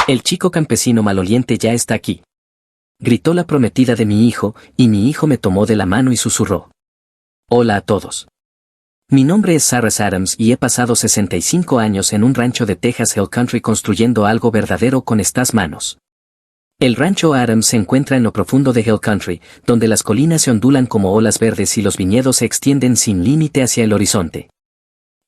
El chico campesino maloliente ya está aquí. Gritó la prometida de mi hijo, y mi hijo me tomó de la mano y susurró. Hola a todos. Mi nombre es Sarah Adams y he pasado 65 años en un rancho de Texas Hill Country construyendo algo verdadero con estas manos. El rancho Adams se encuentra en lo profundo de Hill Country, donde las colinas se ondulan como olas verdes y los viñedos se extienden sin límite hacia el horizonte.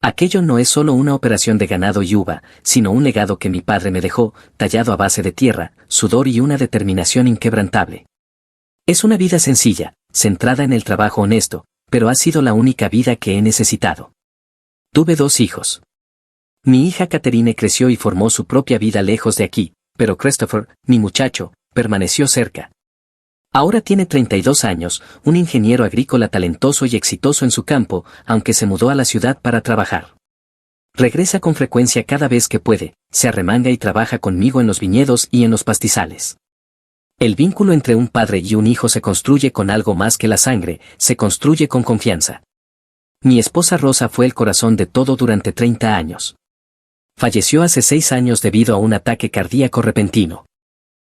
Aquello no es solo una operación de ganado y uva, sino un legado que mi padre me dejó, tallado a base de tierra, sudor y una determinación inquebrantable. Es una vida sencilla, centrada en el trabajo honesto, pero ha sido la única vida que he necesitado. Tuve 2 hijos. Mi hija Catherine creció y formó su propia vida lejos de aquí, pero Christopher, mi muchacho, permaneció cerca. Ahora tiene 32 años, un ingeniero agrícola talentoso y exitoso en su campo, aunque se mudó a la ciudad para trabajar. Regresa con frecuencia cada vez que puede, se arremanga y trabaja conmigo en los viñedos y en los pastizales. El vínculo entre un padre y un hijo se construye con algo más que la sangre, se construye con confianza. Mi esposa Rosa fue el corazón de todo durante 30 años. Falleció hace 6 años debido a un ataque cardíaco repentino.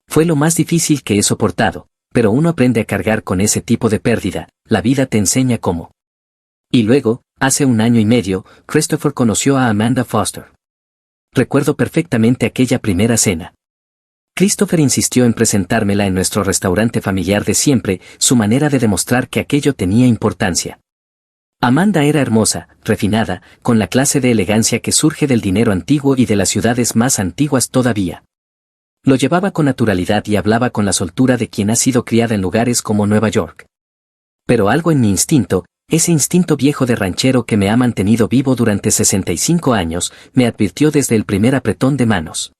Fue lo más difícil que he soportado, pero uno aprende a cargar con ese tipo de pérdida, la vida te enseña cómo. Y luego, hace 1 año y medio, Christopher conoció a Amanda Foster. Recuerdo perfectamente aquella primera cena. Christopher insistió en presentármela en nuestro restaurante familiar de siempre, su manera de demostrar que aquello tenía importancia. Amanda era hermosa, refinada, con la clase de elegancia que surge del dinero antiguo y de las ciudades más antiguas todavía. Lo llevaba con naturalidad y hablaba con la soltura de quien ha sido criada en lugares como Nueva York. Pero algo en mi instinto, ese instinto viejo de ranchero que me ha mantenido vivo durante 65 años, me advirtió desde el primer apretón de manos.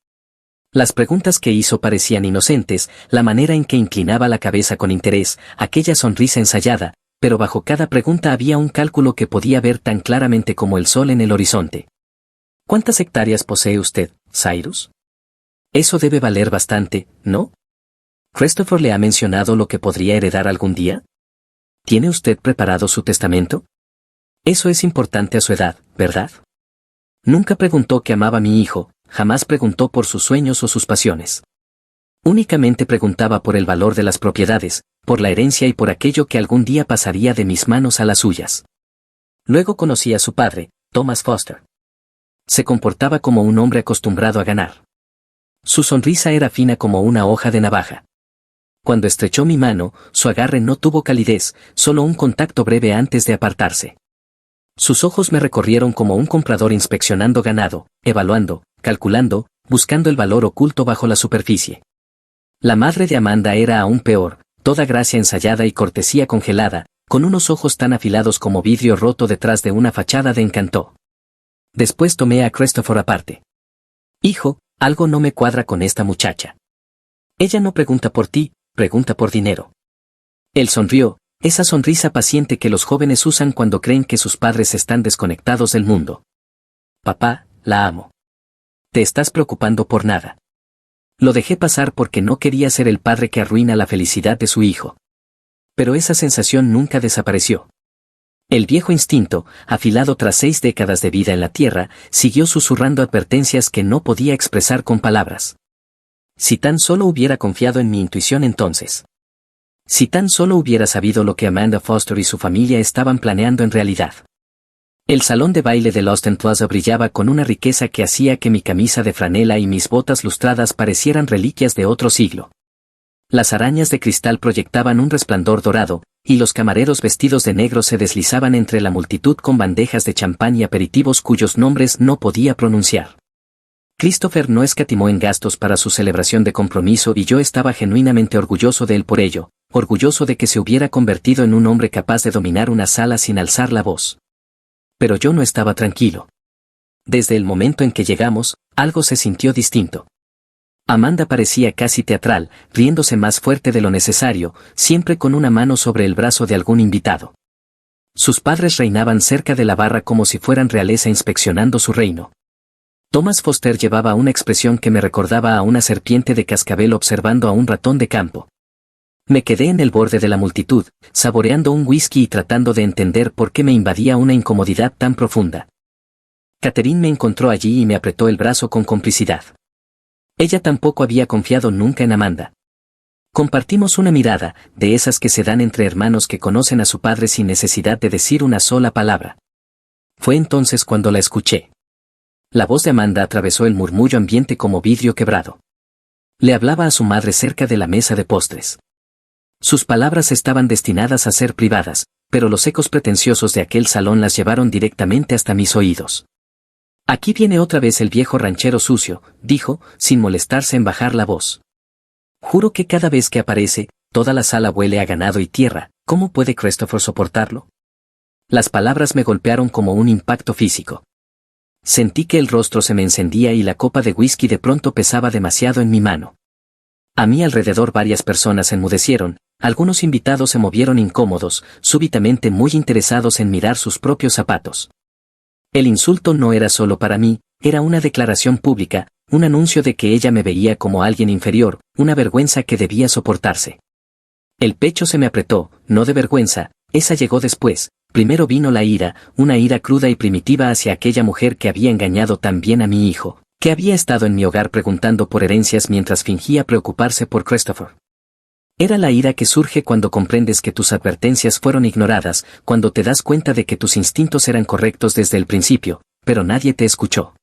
Las preguntas que hizo parecían inocentes, la manera en que inclinaba la cabeza con interés, aquella sonrisa ensayada, pero bajo cada pregunta había un cálculo que podía ver tan claramente como el sol en el horizonte. ¿Cuántas hectáreas posee usted, Cyrus? Eso debe valer bastante, ¿no? ¿Christopher le ha mencionado lo que podría heredar algún día? ¿Tiene usted preparado su testamento? Eso es importante a su edad, ¿verdad? Nunca preguntó que amaba a mi hijo, jamás preguntó por sus sueños o sus pasiones. Únicamente preguntaba por el valor de las propiedades, por la herencia y por aquello que algún día pasaría de mis manos a las suyas. Luego conocí a su padre, Thomas Foster. Se comportaba como un hombre acostumbrado a ganar. Su sonrisa era fina como una hoja de navaja. Cuando estrechó mi mano, su agarre no tuvo calidez, solo un contacto breve antes de apartarse. Sus ojos me recorrieron como un comprador inspeccionando ganado, evaluando, calculando, buscando el valor oculto bajo la superficie. La madre de Amanda era aún peor, toda gracia ensayada y cortesía congelada, con unos ojos tan afilados como vidrio roto detrás de una fachada de encanto. Después tomé a Christopher aparte. Hijo, algo no me cuadra con esta muchacha. Ella no pregunta por ti, pregunta por dinero. Él sonrió, esa sonrisa paciente que los jóvenes usan cuando creen que sus padres están desconectados del mundo. Papá, la amo. Te estás preocupando por nada. Lo dejé pasar porque no quería ser el padre que arruina la felicidad de su hijo. Pero esa sensación nunca desapareció. El viejo instinto, afilado tras 6 décadas de vida en la tierra, siguió susurrando advertencias que no podía expresar con palabras. Si tan solo hubiera confiado en mi intuición entonces. Si tan solo hubiera sabido lo que Amanda Foster y su familia estaban planeando en realidad. El salón de baile de Austin Plaza brillaba con una riqueza que hacía que mi camisa de franela y mis botas lustradas parecieran reliquias de otro siglo. Las arañas de cristal proyectaban un resplandor dorado, y los camareros vestidos de negro se deslizaban entre la multitud con bandejas de champán y aperitivos cuyos nombres no podía pronunciar. Christopher no escatimó en gastos para su celebración de compromiso y yo estaba genuinamente orgulloso de él por ello, orgulloso de que se hubiera convertido en un hombre capaz de dominar una sala sin alzar la voz. Pero yo no estaba tranquilo. Desde el momento en que llegamos, algo se sintió distinto. Amanda parecía casi teatral, riéndose más fuerte de lo necesario, siempre con una mano sobre el brazo de algún invitado. Sus padres reinaban cerca de la barra como si fueran realeza inspeccionando su reino. Thomas Foster llevaba una expresión que me recordaba a una serpiente de cascabel observando a un ratón de campo. Me quedé en el borde de la multitud, saboreando un whisky y tratando de entender por qué me invadía una incomodidad tan profunda. Catherine me encontró allí y me apretó el brazo con complicidad. Ella tampoco había confiado nunca en Amanda. Compartimos una mirada, de esas que se dan entre hermanos que conocen a su padre sin necesidad de decir una sola palabra. Fue entonces cuando la escuché. La voz de Amanda atravesó el murmullo ambiente como vidrio quebrado. Le hablaba a su madre cerca de la mesa de postres. Sus palabras estaban destinadas a ser privadas, pero los ecos pretenciosos de aquel salón las llevaron directamente hasta mis oídos. Aquí viene otra vez el viejo ranchero sucio, dijo, sin molestarse en bajar la voz. Juro que cada vez que aparece, toda la sala huele a ganado y tierra. ¿Cómo puede Christopher soportarlo? Las palabras me golpearon como un impacto físico. Sentí que el rostro se me encendía y la copa de whisky de pronto pesaba demasiado en mi mano. A mi alrededor varias personas enmudecieron, algunos invitados se movieron incómodos, súbitamente muy interesados en mirar sus propios zapatos. El insulto no era solo para mí, era una declaración pública, un anuncio de que ella me veía como alguien inferior, una vergüenza que debía soportarse. El pecho se me apretó, no de vergüenza, esa llegó después. Primero vino la ira, una ira cruda y primitiva hacia aquella mujer que había engañado tan bien a mi hijo, que había estado en mi hogar preguntando por herencias mientras fingía preocuparse por Christopher. Era la ira que surge cuando comprendes que tus advertencias fueron ignoradas, cuando te das cuenta de que tus instintos eran correctos desde el principio, pero nadie te escuchó.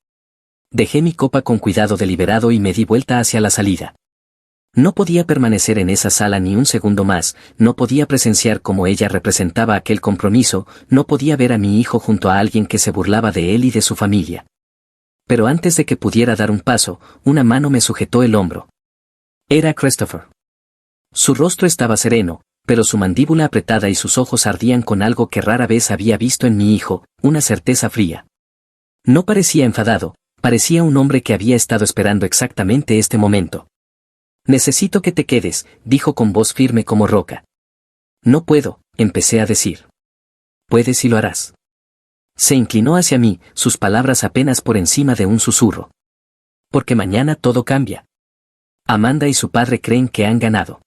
Dejé mi copa con cuidado deliberado y me di vuelta hacia la salida. No podía permanecer en esa sala ni un segundo más, no podía presenciar cómo ella representaba aquel compromiso, no podía ver a mi hijo junto a alguien que se burlaba de él y de su familia. Pero antes de que pudiera dar un paso, una mano me sujetó el hombro. Era Christopher. Su rostro estaba sereno, pero su mandíbula apretada y sus ojos ardían con algo que rara vez había visto en mi hijo, una certeza fría. No parecía enfadado, parecía un hombre que había estado esperando exactamente este momento. Necesito que te quedes, dijo con voz firme como roca. No puedo, empecé a decir. Puedes y lo harás. Se inclinó hacia mí, sus palabras apenas por encima de un susurro. Porque mañana todo cambia. Amanda y su padre creen que han ganado.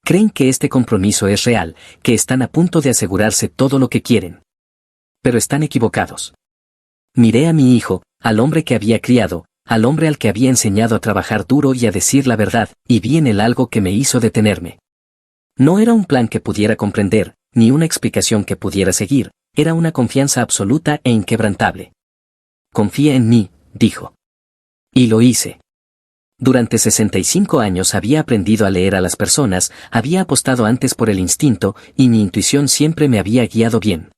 Creen que este compromiso es real, que están a punto de asegurarse todo lo que quieren. Pero están equivocados. Miré a mi hijo, al hombre que había criado, al hombre al que había enseñado a trabajar duro y a decir la verdad, y vi en él algo que me hizo detenerme. No era un plan que pudiera comprender, ni una explicación que pudiera seguir, era una confianza absoluta e inquebrantable. Confía en mí, dijo. Y lo hice. Durante 65 años había aprendido a leer a las personas, había apostado antes por el instinto, y mi intuición siempre me había guiado bien.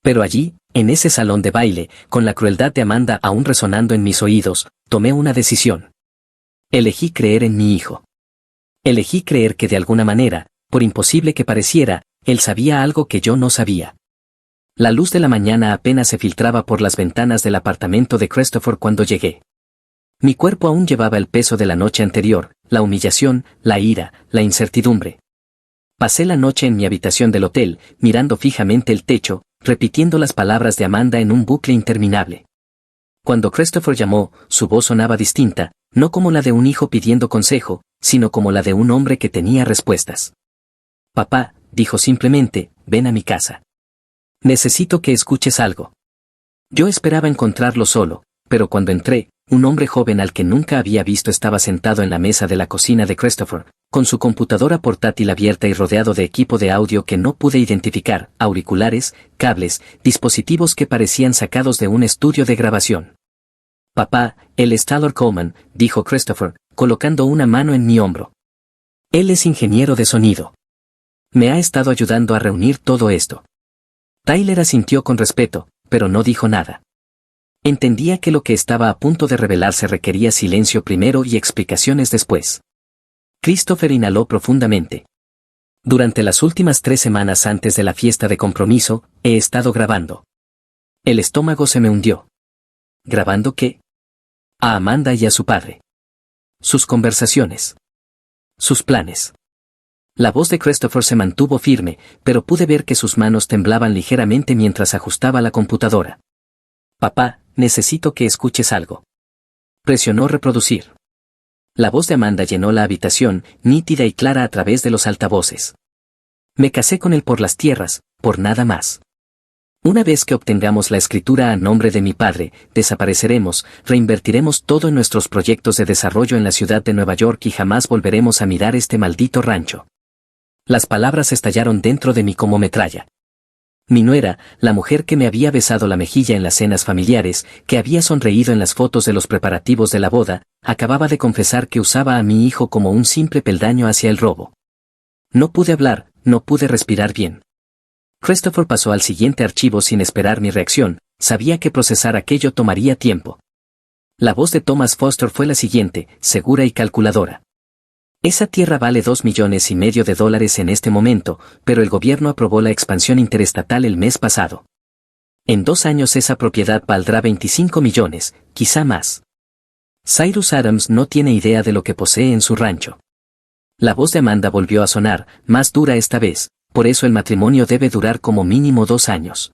Pero allí, en ese salón de baile, con la crueldad de Amanda aún resonando en mis oídos, tomé una decisión. Elegí creer en mi hijo. Elegí creer que de alguna manera, por imposible que pareciera, él sabía algo que yo no sabía. La luz de la mañana apenas se filtraba por las ventanas del apartamento de Christopher cuando llegué. Mi cuerpo aún llevaba el peso de la noche anterior, la humillación, la ira, la incertidumbre. Pasé la noche en mi habitación del hotel, mirando fijamente el techo, repitiendo las palabras de Amanda en un bucle interminable. Cuando Christopher llamó, su voz sonaba distinta, no como la de un hijo pidiendo consejo, sino como la de un hombre que tenía respuestas. Papá, dijo simplemente, ven a mi casa. Necesito que escuches algo. Yo esperaba encontrarlo solo, pero cuando entré, un hombre joven al que nunca había visto estaba sentado en la mesa de la cocina de Christopher, con su computadora portátil abierta y rodeado de equipo de audio que no pude identificar, auriculares, cables, dispositivos que parecían sacados de un estudio de grabación. Papá, él es Tyler Coleman, dijo Christopher, colocando una mano en mi hombro. Él es ingeniero de sonido. Me ha estado ayudando a reunir todo esto. Tyler asintió con respeto, pero no dijo nada. Entendía que lo que estaba a punto de revelarse requería silencio primero y explicaciones después. Christopher inhaló profundamente. Durante las últimas 3 semanas antes de la fiesta de compromiso, he estado grabando. El estómago se me hundió. ¿Grabando qué? A Amanda y a su padre. Sus conversaciones. Sus planes. La voz de Christopher se mantuvo firme, pero pude ver que sus manos temblaban ligeramente mientras ajustaba la computadora. Papá, necesito que escuches algo. Presionó reproducir. La voz de Amanda llenó la habitación, nítida y clara a través de los altavoces. Me casé con él por las tierras, por nada más. Una vez que obtengamos la escritura a nombre de mi padre, desapareceremos, reinvertiremos todo en nuestros proyectos de desarrollo en la ciudad de Nueva York y jamás volveremos a mirar este maldito rancho. Las palabras estallaron dentro de mí como metralla. Mi nuera, la mujer que me había besado la mejilla en las cenas familiares, que había sonreído en las fotos de los preparativos de la boda, acababa de confesar que usaba a mi hijo como un simple peldaño hacia el robo. No pude hablar, no pude respirar bien. Christopher pasó al siguiente archivo sin esperar mi reacción, sabía que procesar aquello tomaría tiempo. La voz de Thomas Foster fue la siguiente, segura y calculadora. Esa tierra vale $2,5 millones en este momento, pero el gobierno aprobó la expansión interestatal el mes pasado. En 2 años esa propiedad valdrá 25 millones, quizá más. Cyrus Adams no tiene idea de lo que posee en su rancho. La voz de Amanda volvió a sonar, más dura esta vez, por eso el matrimonio debe durar como mínimo 2 años.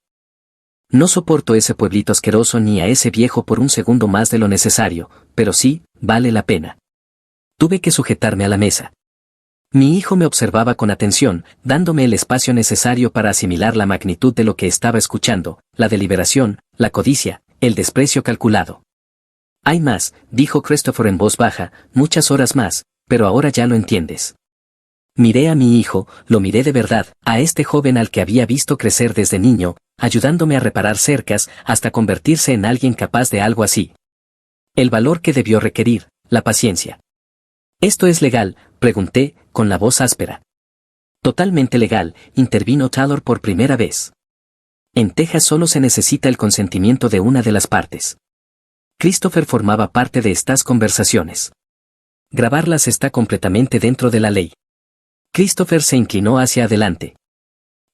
No soporto ese pueblito asqueroso ni a ese viejo por un segundo más de lo necesario, pero sí, vale la pena. Tuve que sujetarme a la mesa. Mi hijo me observaba con atención, dándome el espacio necesario para asimilar la magnitud de lo que estaba escuchando, la deliberación, la codicia, el desprecio calculado. Hay más, dijo Christopher en voz baja, muchas horas más, pero ahora ya lo entiendes. Miré a mi hijo, lo miré de verdad, a este joven al que había visto crecer desde niño, ayudándome a reparar cercas, hasta convertirse en alguien capaz de algo así. El valor que debió requerir, la paciencia. ¿Esto es legal?, pregunté, con la voz áspera. Totalmente legal, intervino Taylor por primera vez. En Texas solo se necesita el consentimiento de una de las partes. Christopher formaba parte de estas conversaciones. Grabarlas está completamente dentro de la ley. Christopher se inclinó hacia adelante.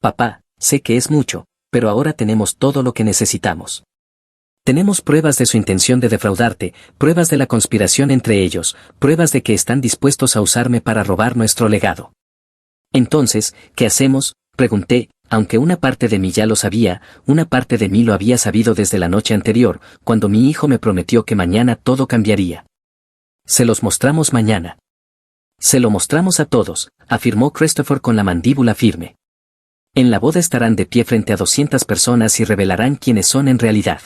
Papá, sé que es mucho, pero ahora tenemos todo lo que necesitamos. Tenemos pruebas de su intención de defraudarte, pruebas de la conspiración entre ellos, pruebas de que están dispuestos a usarme para robar nuestro legado. Entonces, ¿qué hacemos?, pregunté, aunque una parte de mí ya lo sabía, una parte de mí lo había sabido desde la noche anterior, cuando mi hijo me prometió que mañana todo cambiaría. Se los mostramos mañana. Se lo mostramos a todos, afirmó Christopher con la mandíbula firme. En la boda estarán de pie frente a 200 personas y revelarán quiénes son en realidad.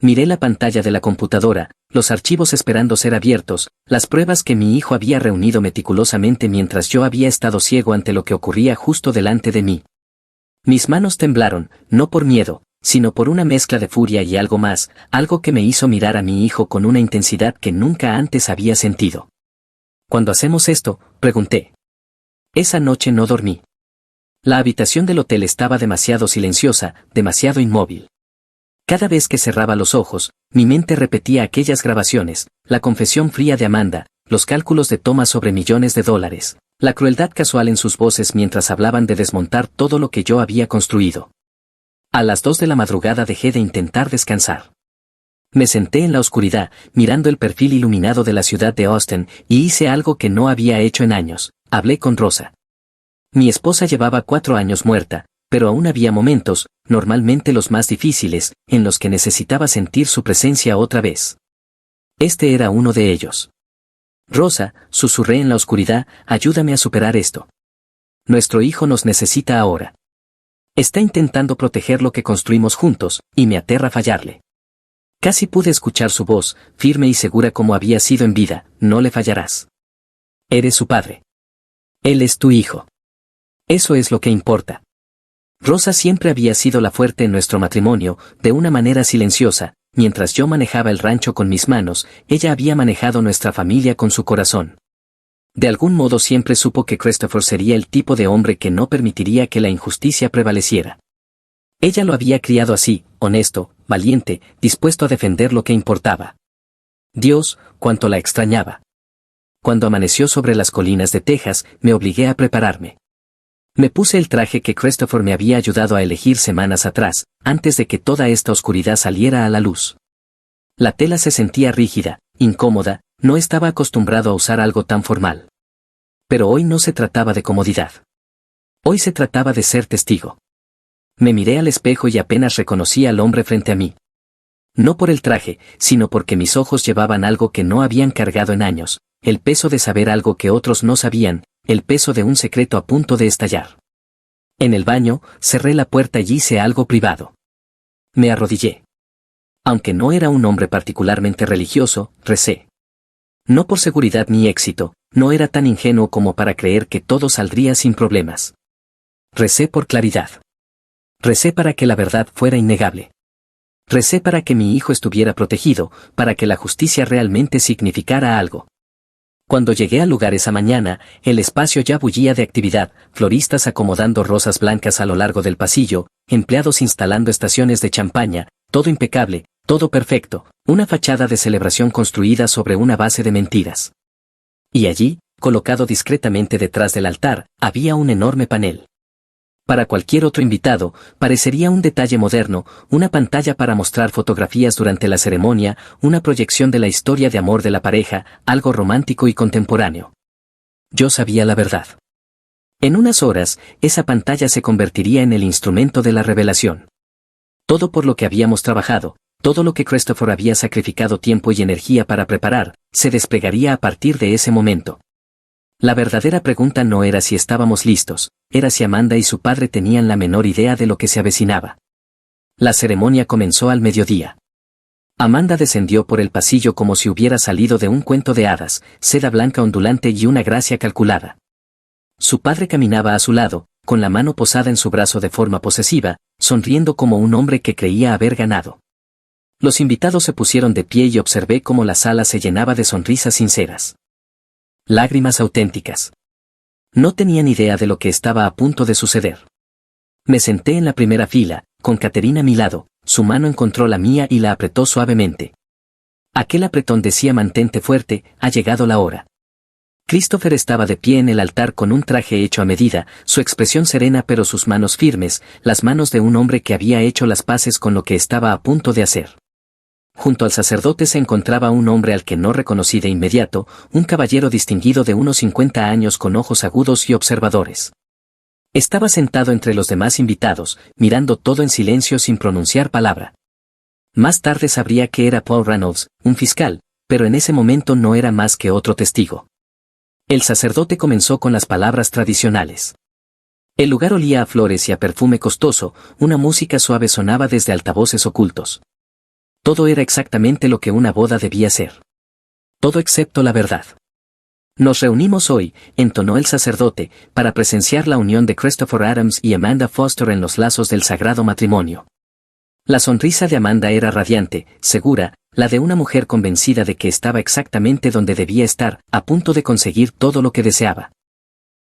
Miré la pantalla de la computadora, los archivos esperando ser abiertos, las pruebas que mi hijo había reunido meticulosamente mientras yo había estado ciego ante lo que ocurría justo delante de mí. Mis manos temblaron, no por miedo, sino por una mezcla de furia y algo más, algo que me hizo mirar a mi hijo con una intensidad que nunca antes había sentido. ¿Cuándo hacemos esto?, pregunté. Esa noche no dormí. La habitación del hotel estaba demasiado silenciosa, demasiado inmóvil. Cada vez que cerraba los ojos, mi mente repetía aquellas grabaciones, la confesión fría de Amanda, los cálculos de Thomas sobre millones de dólares, la crueldad casual en sus voces mientras hablaban de desmontar todo lo que yo había construido. A las 2 de la madrugada dejé de intentar descansar. Me senté en la oscuridad, mirando el perfil iluminado de la ciudad de Austin, y hice algo que no había hecho en años, hablé con Rosa. Mi esposa llevaba 4 años muerta, pero aún había momentos, normalmente los más difíciles, en los que necesitaba sentir su presencia otra vez. Este era uno de ellos. Rosa, susurré en la oscuridad, ayúdame a superar esto. Nuestro hijo nos necesita ahora. Está intentando proteger lo que construimos juntos, y me aterra fallarle. Casi pude escuchar su voz, firme y segura como había sido en vida, no le fallarás. Eres su padre. Él es tu hijo. Eso es lo que importa. Rosa siempre había sido la fuerte en nuestro matrimonio, de una manera silenciosa, mientras yo manejaba el rancho con mis manos, ella había manejado nuestra familia con su corazón. De algún modo siempre supo que Christopher sería el tipo de hombre que no permitiría que la injusticia prevaleciera. Ella lo había criado así, honesto, valiente, dispuesto a defender lo que importaba. Dios, cuánto la extrañaba. Cuando amaneció sobre las colinas de Texas, me obligué a prepararme. Me puse el traje que Christopher me había ayudado a elegir semanas atrás, antes de que toda esta oscuridad saliera a la luz. La tela se sentía rígida, incómoda, no estaba acostumbrado a usar algo tan formal. Pero hoy no se trataba de comodidad. Hoy se trataba de ser testigo. Me miré al espejo y apenas reconocí al hombre frente a mí. No por el traje, sino porque mis ojos llevaban algo que no habían cargado en años, el peso de saber algo que otros no sabían, el peso de un secreto a punto de estallar. En el baño, cerré la puerta y hice algo privado. Me arrodillé. Aunque no era un hombre particularmente religioso, recé. No por seguridad ni éxito, no era tan ingenuo como para creer que todo saldría sin problemas. Recé por claridad. Recé para que la verdad fuera innegable. Recé para que mi hijo estuviera protegido, para que la justicia realmente significara algo. Cuando llegué al lugar esa mañana, el espacio ya bullía de actividad, floristas acomodando rosas blancas a lo largo del pasillo, empleados instalando estaciones de champaña, todo impecable, todo perfecto, una fachada de celebración construida sobre una base de mentiras. Y allí, colocado discretamente detrás del altar, había un enorme panel. Para cualquier otro invitado, parecería un detalle moderno, una pantalla para mostrar fotografías durante la ceremonia, una proyección de la historia de amor de la pareja, algo romántico y contemporáneo. Yo sabía la verdad. En unas horas, esa pantalla se convertiría en el instrumento de la revelación. Todo por lo que habíamos trabajado, todo lo que Christopher había sacrificado tiempo y energía para preparar, se desplegaría a partir de ese momento. La verdadera pregunta no era si estábamos listos, era si Amanda y su padre tenían la menor idea de lo que se avecinaba. La ceremonia comenzó al mediodía. Amanda descendió por el pasillo como si hubiera salido de un cuento de hadas, seda blanca ondulante y una gracia calculada. Su padre caminaba a su lado, con la mano posada en su brazo de forma posesiva, sonriendo como un hombre que creía haber ganado. Los invitados se pusieron de pie y observé cómo la sala se llenaba de sonrisas sinceras. Lágrimas auténticas. No tenía ni idea de lo que estaba a punto de suceder. Me senté en la primera fila, con Caterina a mi lado, su mano encontró la mía y la apretó suavemente. Aquel apretón decía: mantente fuerte, ha llegado la hora. Christopher estaba de pie en el altar con un traje hecho a medida, su expresión serena pero sus manos firmes, las manos de un hombre que había hecho las paces con lo que estaba a punto de hacer. Junto al sacerdote se encontraba un hombre al que no reconocí de inmediato, un caballero distinguido de unos 50 años con ojos agudos y observadores. Estaba sentado entre los demás invitados, mirando todo en silencio sin pronunciar palabra. Más tarde sabría que era Paul Reynolds, un fiscal, pero en ese momento no era más que otro testigo. El sacerdote comenzó con las palabras tradicionales. El lugar olía a flores y a perfume costoso, una música suave sonaba desde altavoces ocultos. Todo era exactamente lo que una boda debía ser. Todo excepto la verdad. Nos reunimos hoy, entonó el sacerdote, para presenciar la unión de Christopher Adams y Amanda Foster en los lazos del sagrado matrimonio. La sonrisa de Amanda era radiante, segura, la de una mujer convencida de que estaba exactamente donde debía estar, a punto de conseguir todo lo que deseaba.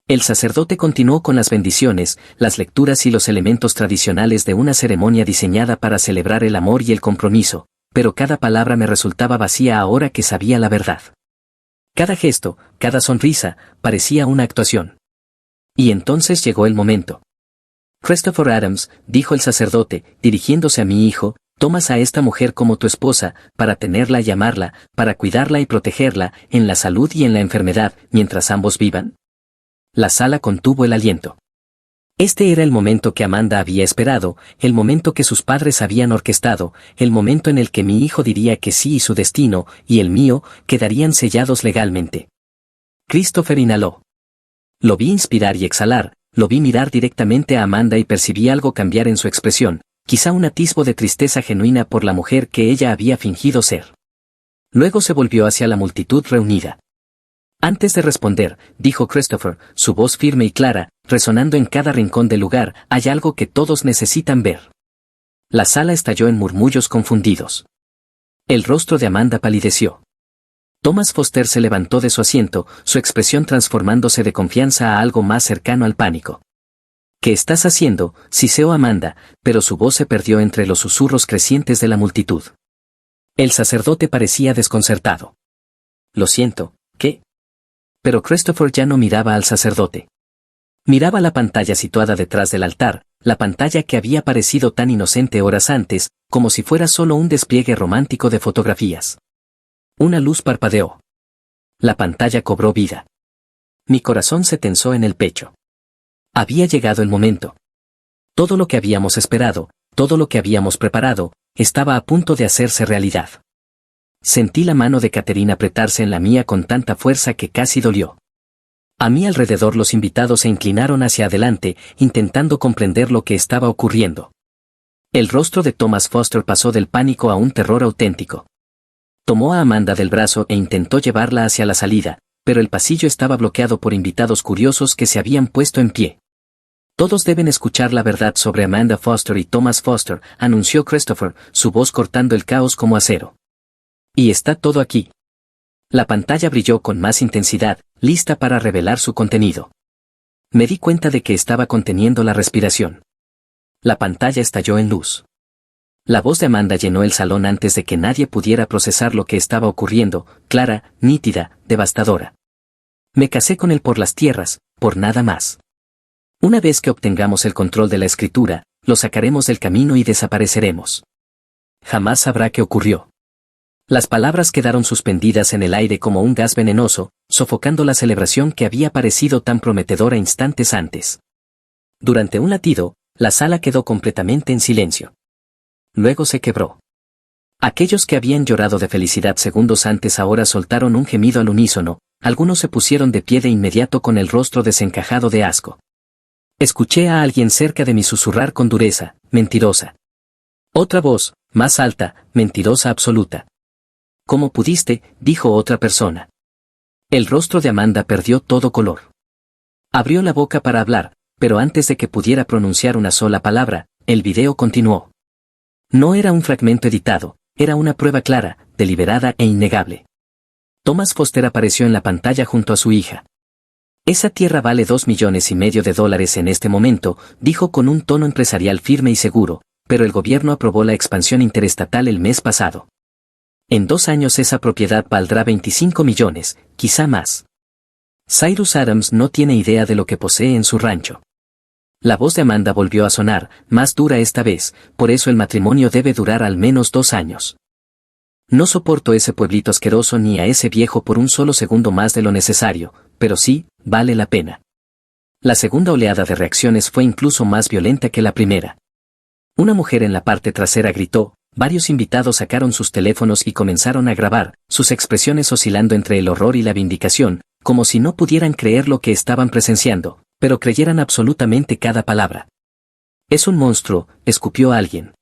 El sacerdote continuó con las bendiciones, las lecturas y los elementos tradicionales de una ceremonia diseñada para celebrar el amor y el compromiso, pero cada palabra me resultaba vacía ahora que sabía la verdad. Cada gesto, cada sonrisa, parecía una actuación. Y entonces llegó el momento. Christopher Adams, dijo el sacerdote, dirigiéndose a mi hijo, tomas a esta mujer como tu esposa, para tenerla y amarla, para cuidarla y protegerla, en la salud y en la enfermedad, mientras ambos vivan. La sala contuvo el aliento. Este era el momento que Amanda había esperado, el momento que sus padres habían orquestado, el momento en el que mi hijo diría que sí y su destino, y el mío, quedarían sellados legalmente. Christopher inhaló. Lo vi inspirar y exhalar, lo vi mirar directamente a Amanda y percibí algo cambiar en su expresión, quizá un atisbo de tristeza genuina por la mujer que ella había fingido ser. Luego se volvió hacia la multitud reunida. Antes de responder, dijo Christopher, su voz firme y clara, resonando en cada rincón del lugar, hay algo que todos necesitan ver. La sala estalló en murmullos confundidos. El rostro de Amanda palideció. Thomas Foster se levantó de su asiento, su expresión transformándose de confianza a algo más cercano al pánico. ¿Qué estás haciendo?, siseó Amanda, pero su voz se perdió entre los susurros crecientes de la multitud. El sacerdote parecía desconcertado. Lo siento, ¿qué? Pero Christopher ya no miraba al sacerdote. Miraba la pantalla situada detrás del altar, la pantalla que había parecido tan inocente horas antes, como si fuera solo un despliegue romántico de fotografías. Una luz parpadeó. La pantalla cobró vida. Mi corazón se tensó en el pecho. Había llegado el momento. Todo lo que habíamos esperado, todo lo que habíamos preparado, estaba a punto de hacerse realidad. Sentí la mano de Caterina apretarse en la mía con tanta fuerza que casi dolió. A mi alrededor los invitados se inclinaron hacia adelante, intentando comprender lo que estaba ocurriendo. El rostro de Thomas Foster pasó del pánico a un terror auténtico. Tomó a Amanda del brazo e intentó llevarla hacia la salida, pero el pasillo estaba bloqueado por invitados curiosos que se habían puesto en pie. Todos deben escuchar la verdad sobre Amanda Foster y Thomas Foster, anunció Christopher, su voz cortando el caos como acero. Y está todo aquí. La pantalla brilló con más intensidad, lista para revelar su contenido. Me di cuenta de que estaba conteniendo la respiración. La pantalla estalló en luz. La voz de Amanda llenó el salón antes de que nadie pudiera procesar lo que estaba ocurriendo, clara, nítida, devastadora. Me casé con él por las tierras, por nada más. Una vez que obtengamos el control de la escritura, lo sacaremos del camino y desapareceremos. Jamás sabrá qué ocurrió. Las palabras quedaron suspendidas en el aire como un gas venenoso, sofocando la celebración que había parecido tan prometedora instantes antes. Durante un latido, la sala quedó completamente en silencio. Luego se quebró. Aquellos que habían llorado de felicidad segundos antes ahora soltaron un gemido al unísono, algunos se pusieron de pie de inmediato con el rostro desencajado de asco. Escuché a alguien cerca de mí susurrar con dureza, mentirosa. Otra voz, más alta, mentirosa absoluta. ¿Cómo pudiste?, dijo otra persona. El rostro de Amanda perdió todo color. Abrió la boca para hablar, pero antes de que pudiera pronunciar una sola palabra, el video continuó. No era un fragmento editado, era una prueba clara, deliberada e innegable. Thomas Foster apareció en la pantalla junto a su hija. Esa tierra vale $2,5 millones en este momento, dijo con un tono empresarial firme y seguro, pero el gobierno aprobó la expansión interestatal el mes pasado. En 2 años esa propiedad valdrá 25 millones, quizá más. Cyrus Adams no tiene idea de lo que posee en su rancho. La voz de Amanda volvió a sonar, más dura esta vez, por eso el matrimonio debe durar al menos 2 años. No soporto ese pueblito asqueroso ni a ese viejo por un solo segundo más de lo necesario, pero sí, vale la pena. La segunda oleada de reacciones fue incluso más violenta que la primera. Una mujer en la parte trasera gritó, varios invitados sacaron sus teléfonos y comenzaron a grabar, sus expresiones oscilando entre el horror y la vindicación, como si no pudieran creer lo que estaban presenciando, pero creyeran absolutamente cada palabra. Es un monstruo, escupió alguien.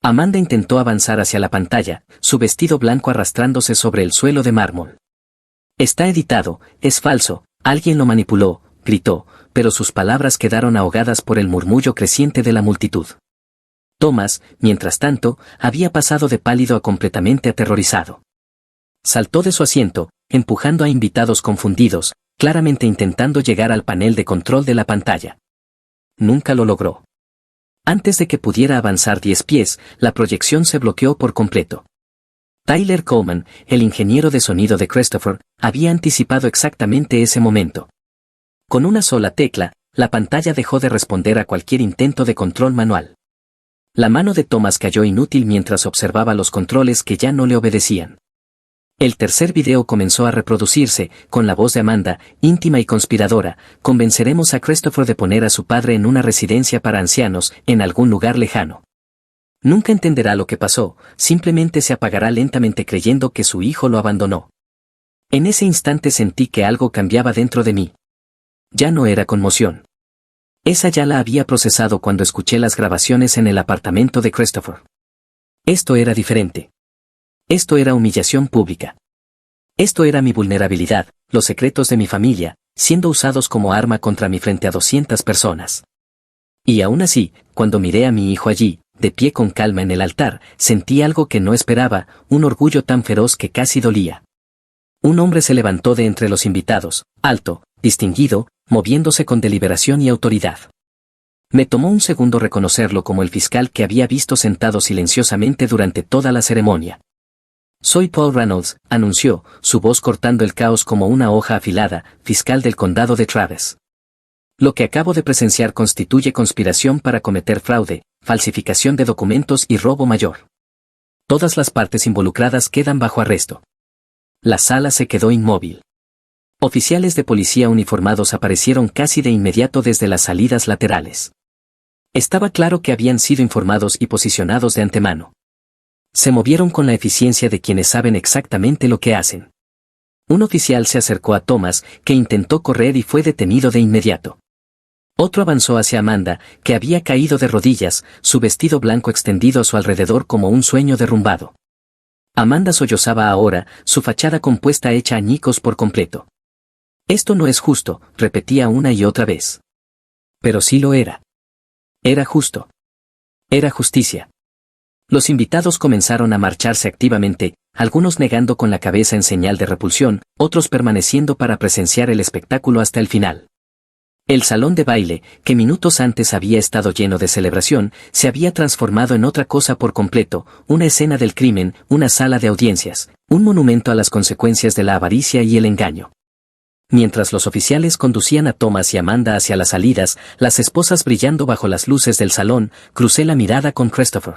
Amanda intentó avanzar hacia la pantalla, su vestido blanco arrastrándose sobre el suelo de mármol. Está editado, es falso, alguien lo manipuló, gritó, pero sus palabras quedaron ahogadas por el murmullo creciente de la multitud. Thomas, mientras tanto, había pasado de pálido a completamente aterrorizado. Saltó de su asiento, empujando a invitados confundidos, claramente intentando llegar al panel de control de la pantalla. Nunca lo logró. Antes de que pudiera avanzar 10 pies, la proyección se bloqueó por completo. Tyler Coleman, el ingeniero de sonido de Christopher, había anticipado exactamente ese momento. Con una sola tecla, la pantalla dejó de responder a cualquier intento de control manual. La mano de Thomas cayó inútil mientras observaba los controles que ya no le obedecían. El tercer video comenzó a reproducirse, con la voz de Amanda, íntima y conspiradora, convenceremos a Christopher de poner a su padre en una residencia para ancianos, en algún lugar lejano. Nunca entenderá lo que pasó, simplemente se apagará lentamente creyendo que su hijo lo abandonó. En ese instante sentí que algo cambiaba dentro de mí. Ya no era conmoción. Esa ya la había procesado cuando escuché las grabaciones en el apartamento de Christopher. Esto era diferente. Esto era humillación pública. Esto era mi vulnerabilidad, los secretos de mi familia, siendo usados como arma contra mí frente a 200 personas. Y aún así, cuando miré a mi hijo allí, de pie con calma en el altar, sentí algo que no esperaba, un orgullo tan feroz que casi dolía. Un hombre se levantó de entre los invitados, alto, distinguido, moviéndose con deliberación y autoridad. Me tomó un segundo reconocerlo como el fiscal que había visto sentado silenciosamente durante toda la ceremonia. Soy Paul Reynolds, anunció, su voz cortando el caos como una hoja afilada, fiscal del condado de Travis. Lo que acabo de presenciar constituye conspiración para cometer fraude, falsificación de documentos y robo mayor. Todas las partes involucradas quedan bajo arresto. La sala se quedó inmóvil. Oficiales de policía uniformados aparecieron casi de inmediato desde las salidas laterales. Estaba claro que habían sido informados y posicionados de antemano. Se movieron con la eficiencia de quienes saben exactamente lo que hacen. Un oficial se acercó a Thomas, que intentó correr y fue detenido de inmediato. Otro avanzó hacia Amanda, que había caído de rodillas, su vestido blanco extendido a su alrededor como un sueño derrumbado. Amanda sollozaba ahora, su fachada compuesta hecha añicos por completo. Esto no es justo, repetía una y otra vez. Pero sí lo era. Era justo. Era justicia. Los invitados comenzaron a marcharse activamente, algunos negando con la cabeza en señal de repulsión, otros permaneciendo para presenciar el espectáculo hasta el final. El salón de baile, que minutos antes había estado lleno de celebración, se había transformado en otra cosa por completo, una escena del crimen, una sala de audiencias, un monumento a las consecuencias de la avaricia y el engaño. Mientras los oficiales conducían a Thomas y Amanda hacia las salidas, las esposas brillando bajo las luces del salón, crucé la mirada con Christopher.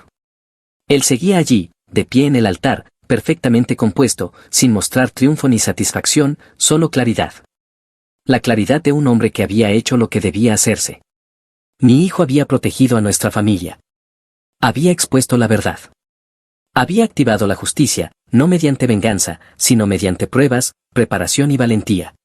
Él seguía allí, de pie en el altar, perfectamente compuesto, sin mostrar triunfo ni satisfacción, solo claridad. La claridad de un hombre que había hecho lo que debía hacerse. Mi hijo había protegido a nuestra familia. Había expuesto la verdad. Había activado la justicia, no mediante venganza, sino mediante pruebas, preparación y valentía.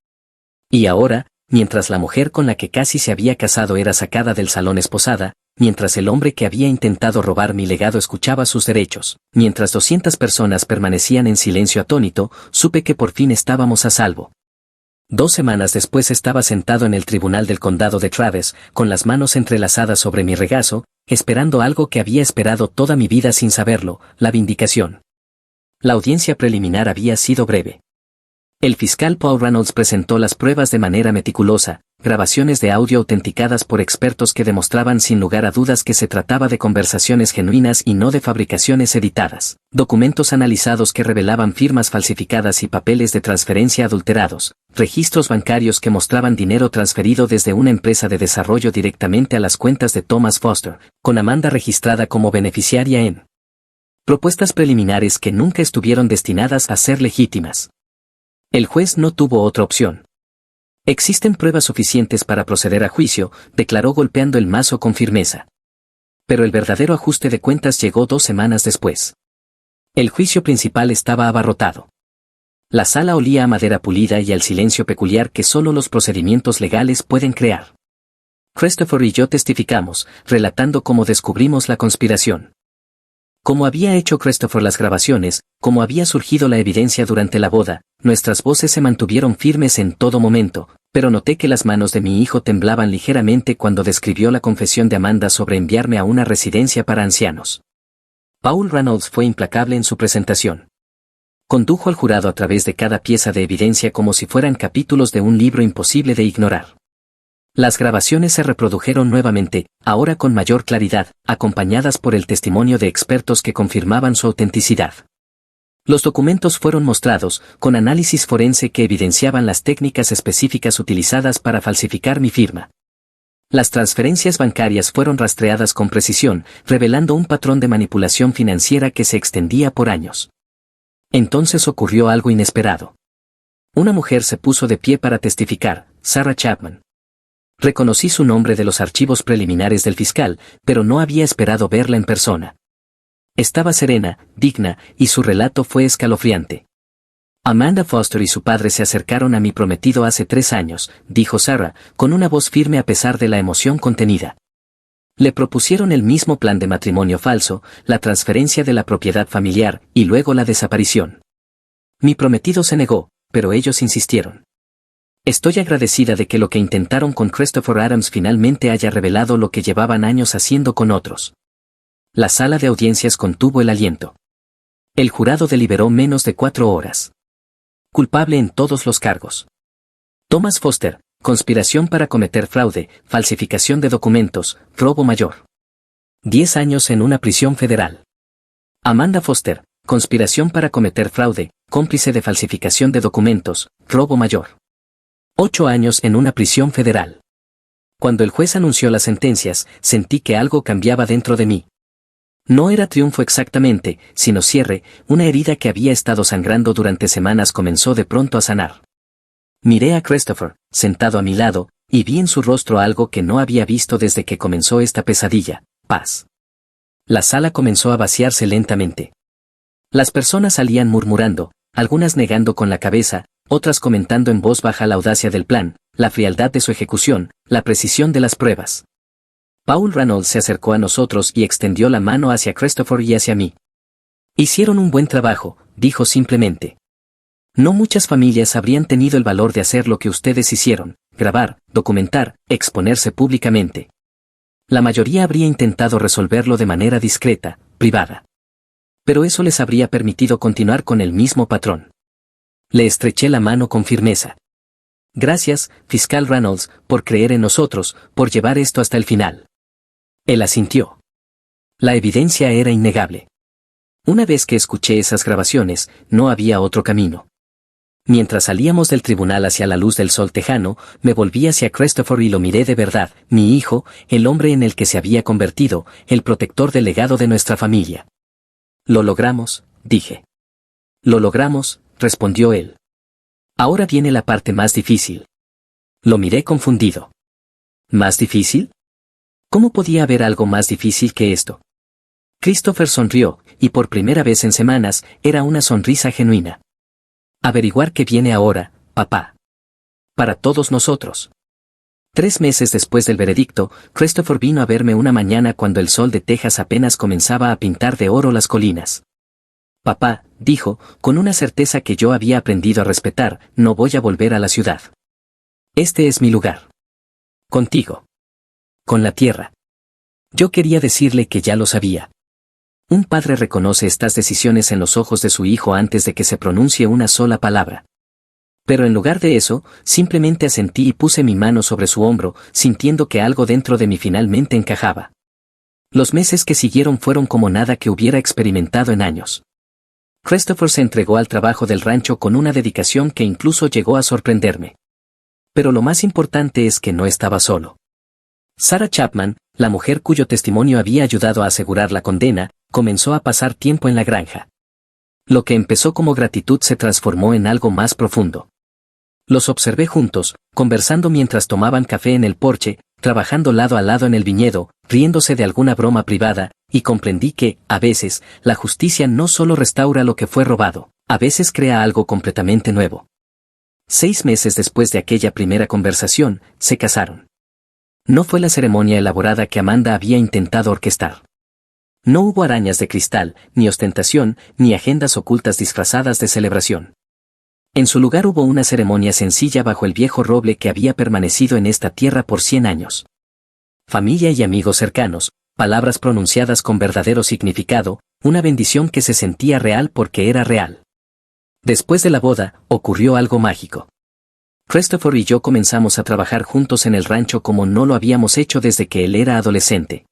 Y ahora, mientras la mujer con la que casi se había casado era sacada del salón esposada, mientras el hombre que había intentado robar mi legado escuchaba sus derechos, mientras 200 personas permanecían en silencio atónito, supe que por fin estábamos a salvo. 2 semanas después estaba sentado en el tribunal del condado de Travis, con las manos entrelazadas sobre mi regazo, esperando algo que había esperado toda mi vida sin saberlo, la vindicación. La audiencia preliminar había sido breve. El fiscal Paul Reynolds presentó las pruebas de manera meticulosa, grabaciones de audio autenticadas por expertos que demostraban sin lugar a dudas que se trataba de conversaciones genuinas y no de fabricaciones editadas, documentos analizados que revelaban firmas falsificadas y papeles de transferencia adulterados, registros bancarios que mostraban dinero transferido desde una empresa de desarrollo directamente a las cuentas de Thomas Foster, con Amanda registrada como beneficiaria en propuestas preliminares que nunca estuvieron destinadas a ser legítimas. El juez no tuvo otra opción. Existen pruebas suficientes para proceder a juicio, declaró golpeando el mazo con firmeza. Pero el verdadero ajuste de cuentas llegó 2 semanas después. El juicio principal estaba abarrotado. La sala olía a madera pulida y al silencio peculiar que solo los procedimientos legales pueden crear. Christopher y yo testificamos, relatando cómo descubrimos la conspiración. Como había hecho Christopher las grabaciones, como había surgido la evidencia durante la boda, nuestras voces se mantuvieron firmes en todo momento, pero noté que las manos de mi hijo temblaban ligeramente cuando describió la confesión de Amanda sobre enviarme a una residencia para ancianos. Paul Reynolds fue implacable en su presentación. Condujo al jurado a través de cada pieza de evidencia como si fueran capítulos de un libro imposible de ignorar. Las grabaciones se reprodujeron nuevamente, ahora con mayor claridad, acompañadas por el testimonio de expertos que confirmaban su autenticidad. Los documentos fueron mostrados, con análisis forense que evidenciaban las técnicas específicas utilizadas para falsificar mi firma. Las transferencias bancarias fueron rastreadas con precisión, revelando un patrón de manipulación financiera que se extendía por años. Entonces ocurrió algo inesperado. Una mujer se puso de pie para testificar, Sarah Chapman. Reconocí su nombre de los archivos preliminares del fiscal, pero no había esperado verla en persona. Estaba serena, digna, y su relato fue escalofriante. Amanda Foster y su padre se acercaron a mi prometido hace 3 años, dijo Sarah, con una voz firme a pesar de la emoción contenida. Le propusieron el mismo plan de matrimonio falso, la transferencia de la propiedad familiar, y luego la desaparición. Mi prometido se negó, pero ellos insistieron. Estoy agradecida de que lo que intentaron con Christopher Adams finalmente haya revelado lo que llevaban años haciendo con otros. La sala de audiencias contuvo el aliento. El jurado deliberó menos de 4 horas. Culpable en todos los cargos. Thomas Foster, conspiración para cometer fraude, falsificación de documentos, robo mayor. 10 años en una prisión federal. Amanda Foster, conspiración para cometer fraude, cómplice de falsificación de documentos, robo mayor. 8 años en una prisión federal. Cuando el juez anunció las sentencias, sentí que algo cambiaba dentro de mí. No era triunfo exactamente, sino cierre, una herida que había estado sangrando durante semanas comenzó de pronto a sanar. Miré a Christopher, sentado a mi lado, y vi en su rostro algo que no había visto desde que comenzó esta pesadilla, paz. La sala comenzó a vaciarse lentamente. Las personas salían murmurando, algunas negando con la cabeza, otras comentando en voz baja la audacia del plan, la frialdad de su ejecución, la precisión de las pruebas. Paul Reynolds se acercó a nosotros y extendió la mano hacia Christopher y hacia mí. Hicieron un buen trabajo, dijo simplemente. No muchas familias habrían tenido el valor de hacer lo que ustedes hicieron, grabar, documentar, exponerse públicamente. La mayoría habría intentado resolverlo de manera discreta, privada. Pero eso les habría permitido continuar con el mismo patrón. Le estreché la mano con firmeza. Gracias, fiscal Reynolds, por creer en nosotros, por llevar esto hasta el final. Él asintió. La evidencia era innegable. Una vez que escuché esas grabaciones, no había otro camino. Mientras salíamos del tribunal hacia la luz del sol tejano, me volví hacia Christopher y lo miré de verdad, mi hijo, el hombre en el que se había convertido, el protector del legado de nuestra familia. Lo logramos, dije. Lo logramos, respondió él. Ahora viene la parte más difícil. Lo miré confundido. ¿Más difícil? ¿Cómo podía haber algo más difícil que esto? Christopher sonrió, y por primera vez en semanas, era una sonrisa genuina. Averiguar qué viene ahora, papá. Para todos nosotros. 3 meses después del veredicto, Christopher vino a verme una mañana cuando el sol de Texas apenas comenzaba a pintar de oro las colinas. Papá, dijo, con una certeza que yo había aprendido a respetar, no voy a volver a la ciudad. Este es mi lugar. Contigo. Con la tierra. Yo quería decirle que ya lo sabía. Un padre reconoce estas decisiones en los ojos de su hijo antes de que se pronuncie una sola palabra. Pero en lugar de eso, simplemente asentí y puse mi mano sobre su hombro, sintiendo que algo dentro de mí finalmente encajaba. Los meses que siguieron fueron como nada que hubiera experimentado en años. Christopher se entregó al trabajo del rancho con una dedicación que incluso llegó a sorprenderme. Pero lo más importante es que no estaba solo. Sarah Chapman, la mujer cuyo testimonio había ayudado a asegurar la condena, comenzó a pasar tiempo en la granja. Lo que empezó como gratitud se transformó en algo más profundo. Los observé juntos, conversando mientras tomaban café en el porche, trabajando lado a lado en el viñedo, riéndose de alguna broma privada, y comprendí que, a veces, la justicia no solo restaura lo que fue robado, a veces crea algo completamente nuevo. 6 meses después de aquella primera conversación, se casaron. No fue la ceremonia elaborada que Amanda había intentado orquestar. No hubo arañas de cristal, ni ostentación, ni agendas ocultas disfrazadas de celebración. En su lugar hubo una ceremonia sencilla bajo el viejo roble que había permanecido en esta tierra por 100 años. Familia y amigos cercanos, palabras pronunciadas con verdadero significado, una bendición que se sentía real porque era real. Después de la boda, ocurrió algo mágico. Christopher y yo comenzamos a trabajar juntos en el rancho como no lo habíamos hecho desde que él era adolescente.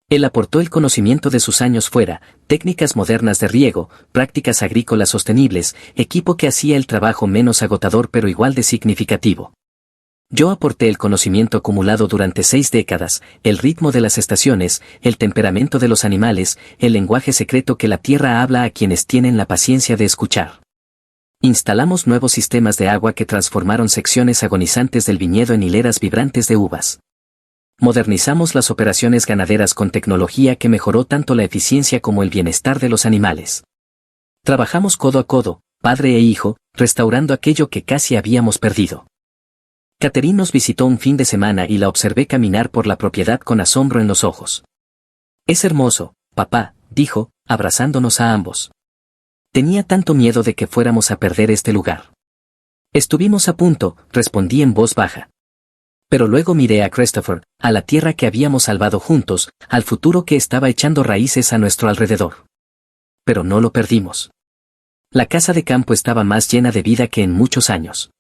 Él aportó el conocimiento de sus años fuera, técnicas modernas de riego, prácticas agrícolas sostenibles, equipo que hacía el trabajo menos agotador pero igual de significativo. Yo aporté el conocimiento acumulado durante 6 décadas, el ritmo de las estaciones, el temperamento de los animales, el lenguaje secreto que la tierra habla a quienes tienen la paciencia de escuchar. Instalamos nuevos sistemas de agua que transformaron secciones agonizantes del viñedo en hileras vibrantes de uvas. Modernizamos las operaciones ganaderas con tecnología que mejoró tanto la eficiencia como el bienestar de los animales. Trabajamos codo a codo, padre e hijo, restaurando aquello que casi habíamos perdido. Catherine nos visitó un fin de semana y la observé caminar por la propiedad con asombro en los ojos. Es hermoso, papá, dijo, abrazándonos a ambos. Tenía tanto miedo de que fuéramos a perder este lugar. Estuvimos a punto, respondí en voz baja. Pero luego miré a Christopher, a la tierra que habíamos salvado juntos, al futuro que estaba echando raíces a nuestro alrededor. Pero no lo perdimos. La casa de campo estaba más llena de vida que en muchos años.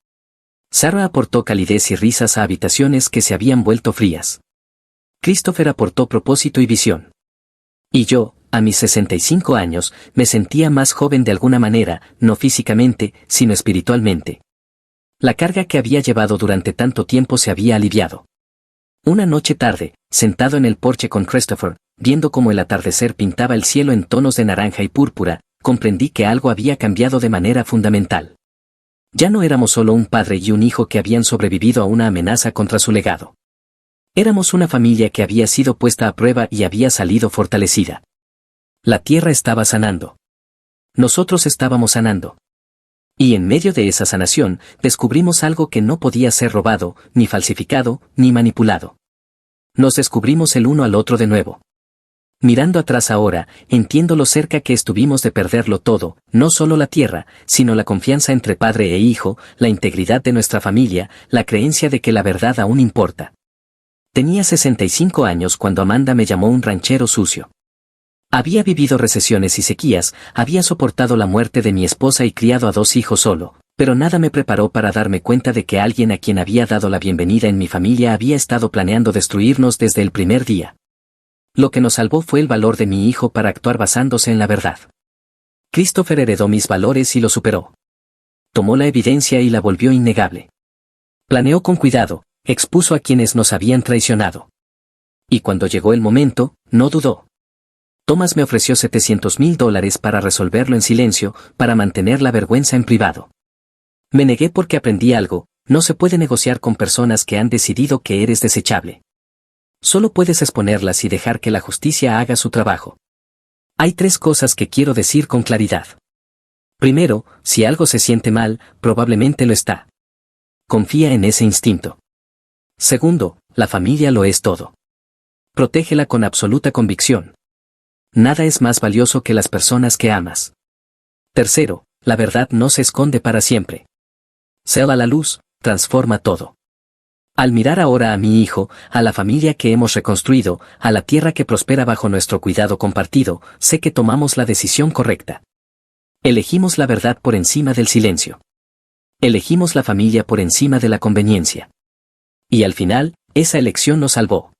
Sarah aportó calidez y risas a habitaciones que se habían vuelto frías. Christopher aportó propósito y visión. Y yo, a mis 65 años, me sentía más joven de alguna manera, no físicamente, sino espiritualmente. La carga que había llevado durante tanto tiempo se había aliviado. Una noche tarde, sentado en el porche con Christopher, viendo cómo el atardecer pintaba el cielo en tonos de naranja y púrpura, comprendí que algo había cambiado de manera fundamental. Ya no éramos solo un padre y un hijo que habían sobrevivido a una amenaza contra su legado. Éramos una familia que había sido puesta a prueba y había salido fortalecida. La tierra estaba sanando. Nosotros estábamos sanando. Y en medio de esa sanación, descubrimos algo que no podía ser robado, ni falsificado, ni manipulado. Nos descubrimos el uno al otro de nuevo. Mirando atrás ahora, entiendo lo cerca que estuvimos de perderlo todo, no solo la tierra, sino la confianza entre padre e hijo, la integridad de nuestra familia, la creencia de que la verdad aún importa. Tenía 65 años cuando Amanda me llamó un ranchero sucio. Había vivido recesiones y sequías, había soportado la muerte de mi esposa y criado a 2 hijos solo, pero nada me preparó para darme cuenta de que alguien a quien había dado la bienvenida en mi familia había estado planeando destruirnos desde el primer día. Lo que nos salvó fue el valor de mi hijo para actuar basándose en la verdad. Christopher heredó mis valores y lo superó. Tomó la evidencia y la volvió innegable. Planeó con cuidado, expuso a quienes nos habían traicionado. Y cuando llegó el momento, no dudó. Thomas me ofreció $700,000 para resolverlo en silencio, para mantener la vergüenza en privado. Me negué porque aprendí algo: no se puede negociar con personas que han decidido que eres desechable. Solo puedes exponerlas y dejar que la justicia haga su trabajo. Hay 3 cosas que quiero decir con claridad. Primero, si algo se siente mal, probablemente lo está. Confía en ese instinto. Segundo, la familia lo es todo. Protégela con absoluta convicción. Nada es más valioso que las personas que amas. Tercero, la verdad no se esconde para siempre. Sale a la luz, transforma todo. Al mirar ahora a mi hijo, a la familia que hemos reconstruido, a la tierra que prospera bajo nuestro cuidado compartido, sé que tomamos la decisión correcta. Elegimos la verdad por encima del silencio. Elegimos la familia por encima de la conveniencia. Y al final, esa elección nos salvó.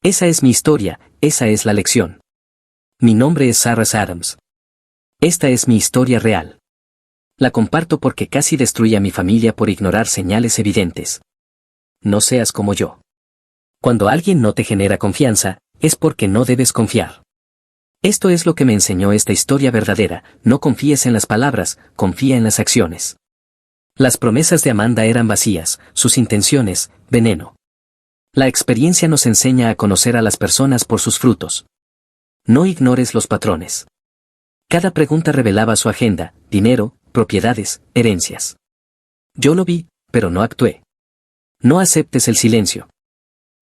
Esa es mi historia, esa es la lección. Mi nombre es Sarah Adams. Esta es mi historia real. La comparto porque casi destruí a mi familia por ignorar señales evidentes. No seas como yo. Cuando alguien no te genera confianza, es porque no debes confiar. Esto es lo que me enseñó esta historia verdadera: no confíes en las palabras, confía en las acciones. Las promesas de Amanda eran vacías, sus intenciones, veneno. La experiencia nos enseña a conocer a las personas por sus frutos. No ignores los patrones. Cada pregunta revelaba su agenda: dinero, propiedades, herencias. Yo lo vi, pero no actué. No aceptes el silencio.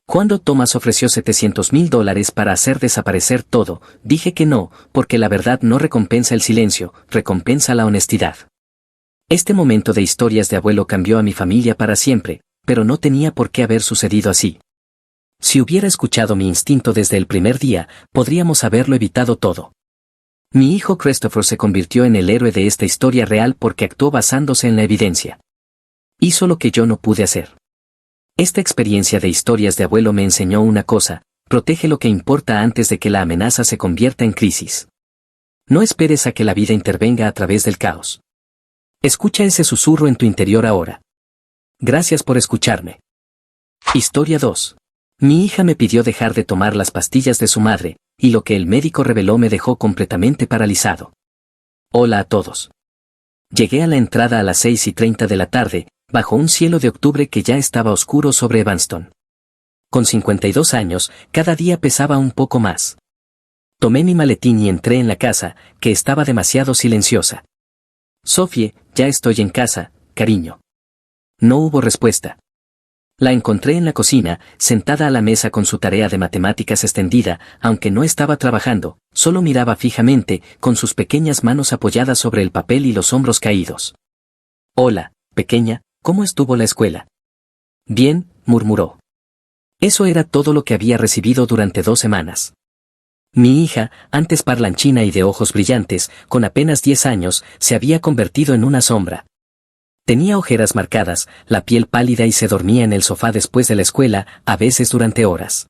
Cuando Thomas ofreció $700,000 para hacer desaparecer todo, dije que no, porque la verdad no recompensa el silencio, recompensa la honestidad. Este momento de historias de abuelo cambió a mi familia para siempre, pero no tenía por qué haber sucedido así. Si hubiera escuchado mi instinto desde el primer día, podríamos haberlo evitado todo. Mi hijo Christopher se convirtió en el héroe de esta historia real porque actuó basándose en la evidencia. Hizo lo que yo no pude hacer. Esta experiencia de historias de abuelo me enseñó una cosa: protege lo que importa antes de que la amenaza se convierta en crisis. No esperes a que la vida intervenga a través del caos. Escucha ese susurro en tu interior ahora. Gracias por escucharme. Historia 2. Mi hija me pidió dejar de tomar las pastillas de su madre, y lo que el médico reveló me dejó completamente paralizado. Hola a todos. Llegué a la entrada a las 6:30 de la tarde, bajo un cielo de octubre que ya estaba oscuro sobre Evanston. Con 52 años, cada día pesaba un poco más. Tomé mi maletín y entré en la casa, que estaba demasiado silenciosa. Sophie, ya estoy en casa, cariño. No hubo respuesta. La encontré en la cocina, sentada a la mesa con su tarea de matemáticas extendida, aunque no estaba trabajando, solo miraba fijamente, con sus pequeñas manos apoyadas sobre el papel y los hombros caídos. Hola, pequeña, ¿cómo estuvo la escuela? Bien, murmuró. Eso era todo lo que había recibido durante 2 semanas. Mi hija, antes parlanchina y de ojos brillantes, con apenas 10 años, se había convertido en una sombra. Tenía ojeras marcadas, la piel pálida y se dormía en el sofá después de la escuela, a veces durante horas.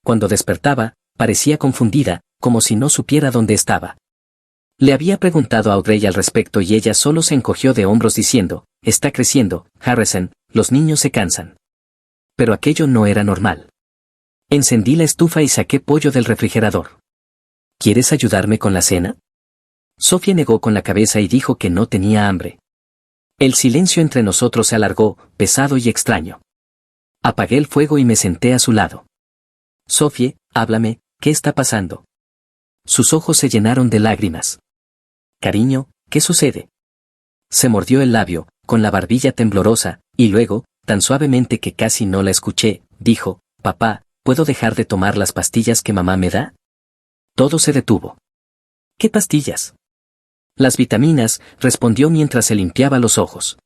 Cuando despertaba, parecía confundida, como si no supiera dónde estaba. Le había preguntado a Audrey al respecto y ella solo se encogió de hombros diciendo: está creciendo, Harrison, los niños se cansan. Pero aquello no era normal. Encendí la estufa y saqué pollo del refrigerador. ¿Quieres ayudarme con la cena? Sophie negó con la cabeza y dijo que no tenía hambre. El silencio entre nosotros se alargó, pesado y extraño. Apagué el fuego y me senté a su lado. Sophie, háblame, ¿qué está pasando? Sus ojos se llenaron de lágrimas. Cariño, ¿qué sucede? Se mordió el labio, con la barbilla temblorosa, y luego, tan suavemente que casi no la escuché, dijo, «Papá, ¿puedo dejar de tomar las pastillas que mamá me da?» Todo se detuvo. «¿Qué pastillas?» «Las vitaminas», respondió mientras se limpiaba los ojos.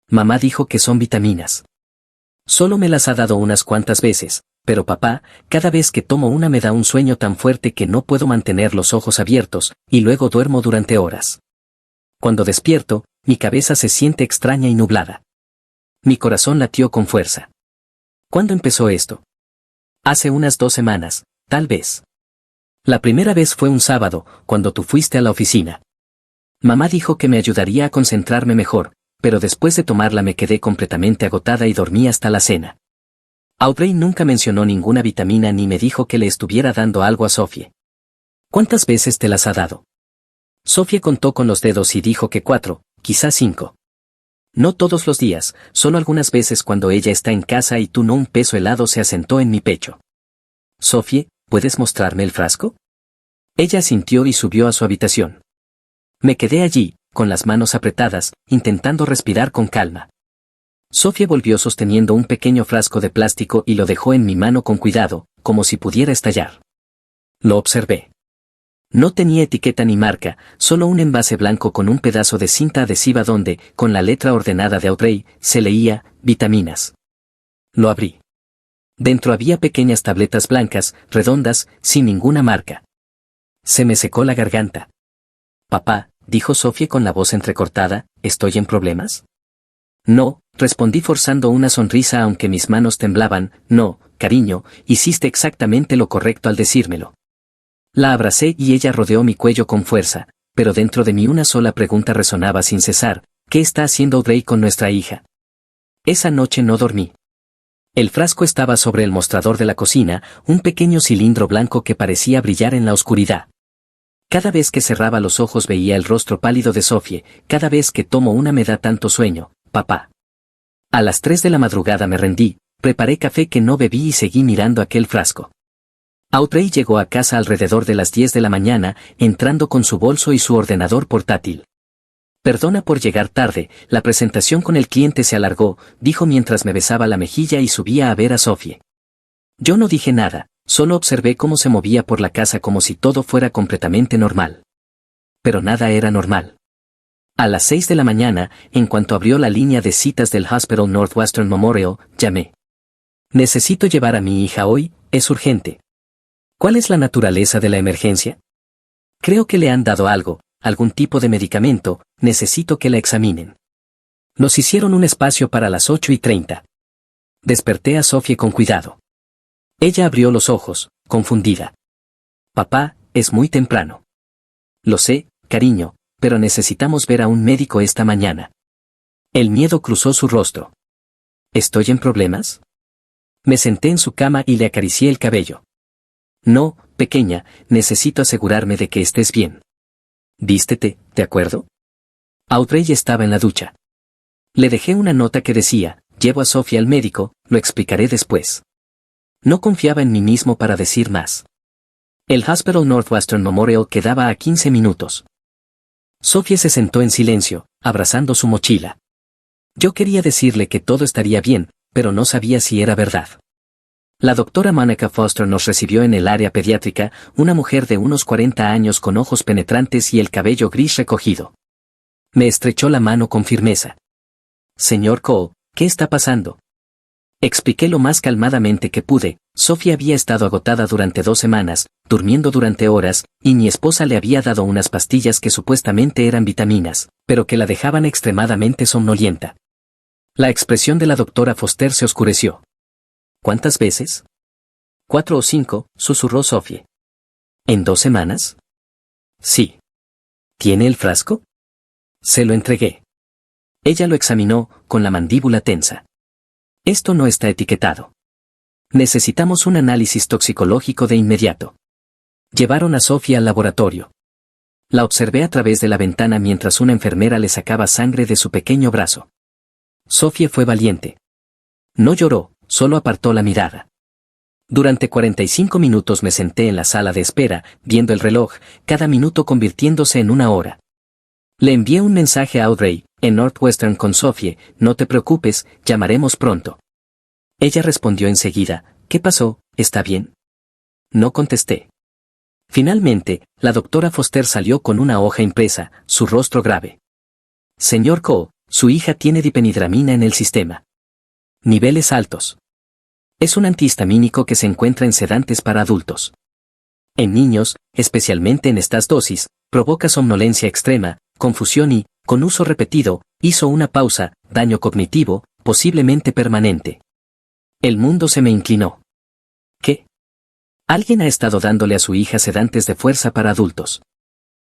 «Mamá dijo que son vitaminas. Solo me las ha dado unas cuantas veces, pero papá, cada vez que tomo una me da un sueño tan fuerte que no puedo mantener los ojos abiertos, y luego duermo durante horas. Cuando despierto, mi cabeza se siente extraña y nublada. Mi corazón latió con fuerza». «¿Cuándo empezó esto?» «Hace unas 2 semanas, tal vez. La primera vez fue un sábado, cuando tú fuiste a la oficina. Mamá dijo que me ayudaría a concentrarme mejor, pero después de tomarla me quedé completamente agotada y dormí hasta la cena. Audrey nunca mencionó ninguna vitamina ni me dijo que le estuviera dando algo a Sophie. ¿Cuántas veces te las ha dado?» Sophie contó con los dedos y dijo que 4, quizás 5. «No todos los días, solo algunas veces cuando ella está en casa y tú no». Un peso helado se asentó en mi pecho. «Sophie, ¿puedes mostrarme el frasco?» Ella asintió y subió a su habitación. Me quedé allí, con las manos apretadas, intentando respirar con calma. Sophie volvió sosteniendo un pequeño frasco de plástico y lo dejó en mi mano con cuidado, como si pudiera estallar. Lo observé. No tenía etiqueta ni marca, solo un envase blanco con un pedazo de cinta adhesiva donde, con la letra ordenada de Audrey, se leía, vitaminas. Lo abrí. Dentro había pequeñas tabletas blancas, redondas, sin ninguna marca. Se me secó la garganta. «Papá», dijo Sophie con la voz entrecortada, «¿estoy en problemas?» «No», respondí forzando una sonrisa aunque mis manos temblaban, «no, cariño, hiciste exactamente lo correcto al decírmelo». La abracé y ella rodeó mi cuello con fuerza, pero dentro de mí una sola pregunta resonaba sin cesar, ¿qué está haciendo Audrey con nuestra hija? Esa noche no dormí. El frasco estaba sobre el mostrador de la cocina, un pequeño cilindro blanco que parecía brillar en la oscuridad. Cada vez que cerraba los ojos veía el rostro pálido de Sophie, cada vez que tomo una me da tanto sueño, papá. A las 3 de la madrugada me rendí, preparé café que no bebí y seguí mirando aquel frasco. Audrey llegó a casa alrededor de las 10 de la mañana, entrando con su bolso y su ordenador portátil. «Perdona por llegar tarde, la presentación con el cliente se alargó», dijo mientras me besaba la mejilla y subía a ver a Sophie. Yo no dije nada, solo observé cómo se movía por la casa como si todo fuera completamente normal. Pero nada era normal. A las 6 de la mañana, en cuanto abrió la línea de citas del Hospital Northwestern Memorial, llamé. «Necesito llevar a mi hija hoy, es urgente». «¿Cuál es la naturaleza de la emergencia?» «Creo que le han dado algo, algún tipo de medicamento, necesito que la examinen». Nos hicieron un espacio para las 8:30. Desperté a Sophie con cuidado. Ella abrió los ojos, confundida. «Papá, es muy temprano». «Lo sé, cariño, pero necesitamos ver a un médico esta mañana». El miedo cruzó su rostro. «¿Estoy en problemas?» Me senté en su cama y le acaricié el cabello. «No, pequeña, necesito asegurarme de que estés bien. Vístete, ¿de acuerdo?» Audrey estaba en la ducha. Le dejé una nota que decía, «Llevo a Sophie al médico, lo explicaré después». No confiaba en mí mismo para decir más. El Hospital Northwestern Memorial quedaba a 15 minutos. Sophie se sentó en silencio, abrazando su mochila. Yo quería decirle que todo estaría bien, pero no sabía si era verdad. La doctora Monica Foster nos recibió en el área pediátrica, una mujer de unos 40 años con ojos penetrantes y el cabello gris recogido. Me estrechó la mano con firmeza. «Señor Cole, ¿qué está pasando?» Expliqué lo más calmadamente que pude. Sophie había estado agotada durante 2 semanas, durmiendo durante horas, y mi esposa le había dado unas pastillas que supuestamente eran vitaminas, pero que la dejaban extremadamente somnolienta. La expresión de la doctora Foster se oscureció. «¿Cuántas veces?» 4 o 5, susurró Sophie. «¿En 2 semanas?» «Sí». «¿Tiene el frasco?» Se lo entregué. Ella lo examinó, con la mandíbula tensa. «Esto no está etiquetado. Necesitamos un análisis toxicológico de inmediato». Llevaron a Sophie al laboratorio. La observé a través de la ventana mientras una enfermera le sacaba sangre de su pequeño brazo. Sophie fue valiente. No lloró, solo apartó la mirada. Durante 45 minutos me senté en la sala de espera, viendo el reloj, cada minuto convirtiéndose en 1 hora. Le envié un mensaje a Audrey, en Northwestern con Sophie, no te preocupes, llamaremos pronto. Ella respondió enseguida, ¿qué pasó? ¿Está bien? No contesté. Finalmente, la doctora Foster salió con una hoja impresa, su rostro grave. Señor Cole, su hija tiene diphenhidramina en el sistema. Niveles altos. Es un antihistamínico que se encuentra en sedantes para adultos. En niños, especialmente en estas dosis, provoca somnolencia extrema, confusión y, con uso repetido, hizo una pausa, daño cognitivo, posiblemente permanente. El mundo se me inclinó. ¿Qué? Alguien ha estado dándole a su hija sedantes de fuerza para adultos.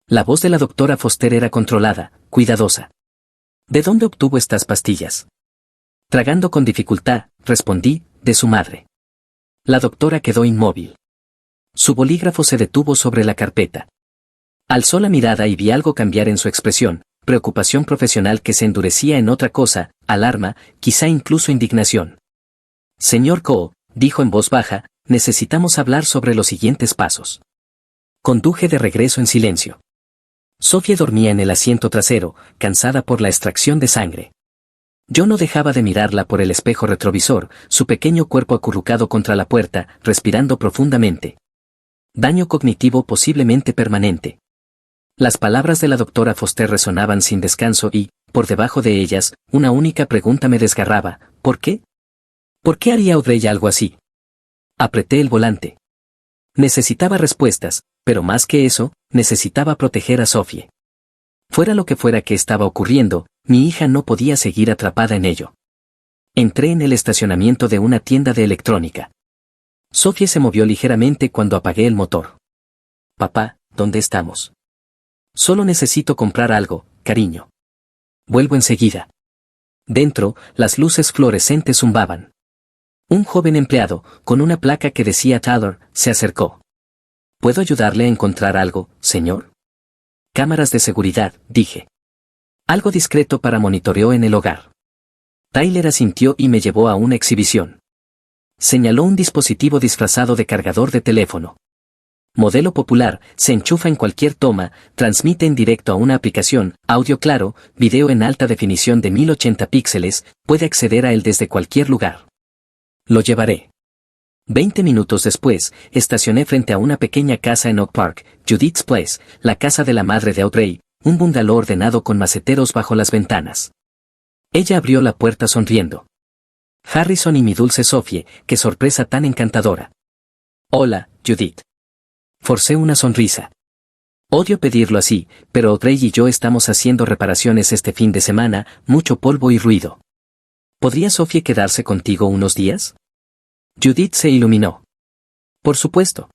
La voz de la doctora Foster era controlada, cuidadosa. ¿De dónde obtuvo estas pastillas? Tragando con dificultad, respondí, de su madre. La doctora quedó inmóvil. Su bolígrafo se detuvo sobre la carpeta. Alzó la mirada y vi algo cambiar en su expresión, preocupación profesional que se endurecía en otra cosa, alarma, quizá incluso indignación. Señor Cole, dijo en voz baja, necesitamos hablar sobre los siguientes pasos. Conduje de regreso en silencio. Sophie dormía en el asiento trasero, cansada por la extracción de sangre. Yo no dejaba de mirarla por el espejo retrovisor, su pequeño cuerpo acurrucado contra la puerta, respirando profundamente. Daño cognitivo posiblemente permanente. Las palabras de la doctora Foster resonaban sin descanso y, por debajo de ellas, una única pregunta me desgarraba, ¿por qué? ¿Por qué haría Audrey algo así? Apreté el volante. Necesitaba respuestas, pero más que eso, necesitaba proteger a Sophie. Fuera lo que fuera que estaba ocurriendo, mi hija no podía seguir atrapada en ello. Entré en el estacionamiento de una tienda de electrónica. Sophie se movió ligeramente cuando apagué el motor. Papá, ¿dónde estamos? Solo necesito comprar algo, cariño. Vuelvo enseguida. Dentro, las luces fluorescentes zumbaban. Un joven empleado, con una placa que decía Taylor, se acercó. ¿Puedo ayudarle a encontrar algo, señor? Cámaras de seguridad, dije. Algo discreto para monitoreo en el hogar. Tyler asintió y me llevó a una exhibición. Señaló un dispositivo disfrazado de cargador de teléfono. Modelo popular, se enchufa en cualquier toma, transmite en directo a una aplicación, audio claro, video en alta definición de 1080 píxeles, puede acceder a él desde cualquier lugar. Lo llevaré. 20 minutos después, estacioné frente a una pequeña casa en Oak Park, Judith's Place, la casa de la madre de Audrey, un bungalow ordenado con maceteros bajo las ventanas. Ella abrió la puerta sonriendo. Harrison y mi dulce Sophie, qué sorpresa tan encantadora. Hola, Judith. Forcé una sonrisa. Odio pedirlo así, pero Audrey y yo estamos haciendo reparaciones este fin de semana, mucho polvo y ruido. ¿Podría Sophie quedarse contigo unos días? Judith se iluminó. Por supuesto.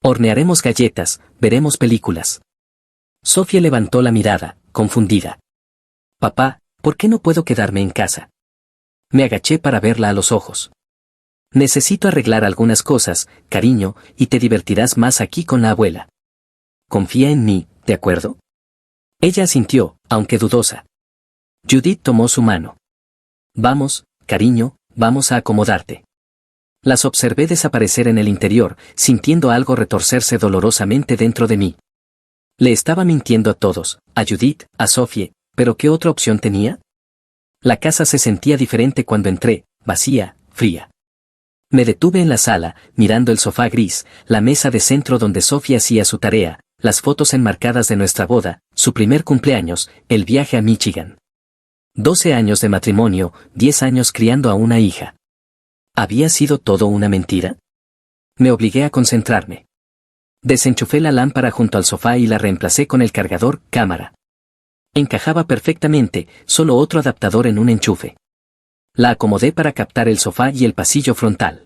Hornearemos galletas, veremos películas. Sophie levantó la mirada, confundida. Papá, ¿por qué no puedo quedarme en casa? Me agaché para verla a los ojos. Necesito arreglar algunas cosas, cariño, y te divertirás más aquí con la abuela. Confía en mí, ¿de acuerdo? Ella asintió, aunque dudosa. Judith tomó su mano. Vamos, cariño, vamos a acomodarte. Las observé desaparecer en el interior, sintiendo algo retorcerse dolorosamente dentro de mí. Le estaba mintiendo a todos, a Judith, a Sophie, pero ¿qué otra opción tenía? La casa se sentía diferente cuando entré, vacía, fría. Me detuve en la sala, mirando el sofá gris, la mesa de centro donde Sophie hacía su tarea, las fotos enmarcadas de nuestra boda, su primer cumpleaños, el viaje a Michigan. 12 años de matrimonio, 10 años criando a una hija. ¿Había sido todo una mentira? Me obligué a concentrarme. Desenchufé la lámpara junto al sofá y la reemplacé con el cargador cámara. Encajaba perfectamente, solo otro adaptador en un enchufe. La acomodé para captar el sofá y el pasillo frontal.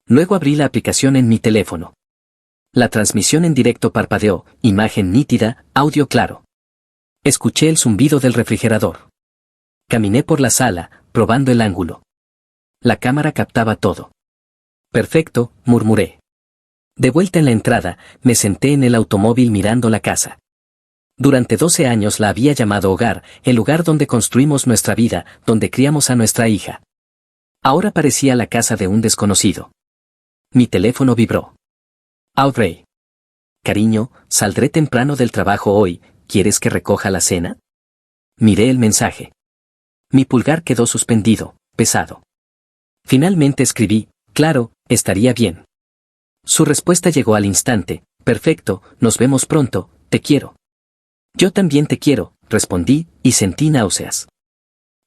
Luego abrí la aplicación en mi teléfono. La transmisión en directo parpadeó, imagen nítida, audio claro. Escuché el zumbido del refrigerador. Caminé por la sala, probando el ángulo. La cámara captaba todo. Perfecto, murmuré. De vuelta en la entrada, me senté en el automóvil mirando la casa. Durante 12 años la había llamado hogar, el lugar donde construimos nuestra vida, donde criamos a nuestra hija. Ahora parecía la casa de un desconocido. Mi teléfono vibró. Audrey. Cariño, saldré temprano del trabajo hoy, ¿quieres que recoja la cena? Miré el mensaje. Mi pulgar quedó suspendido, pesado. Finalmente escribí, claro, estaría bien. Su respuesta llegó al instante, perfecto, nos vemos pronto, te quiero. Yo también te quiero, respondí, y sentí náuseas.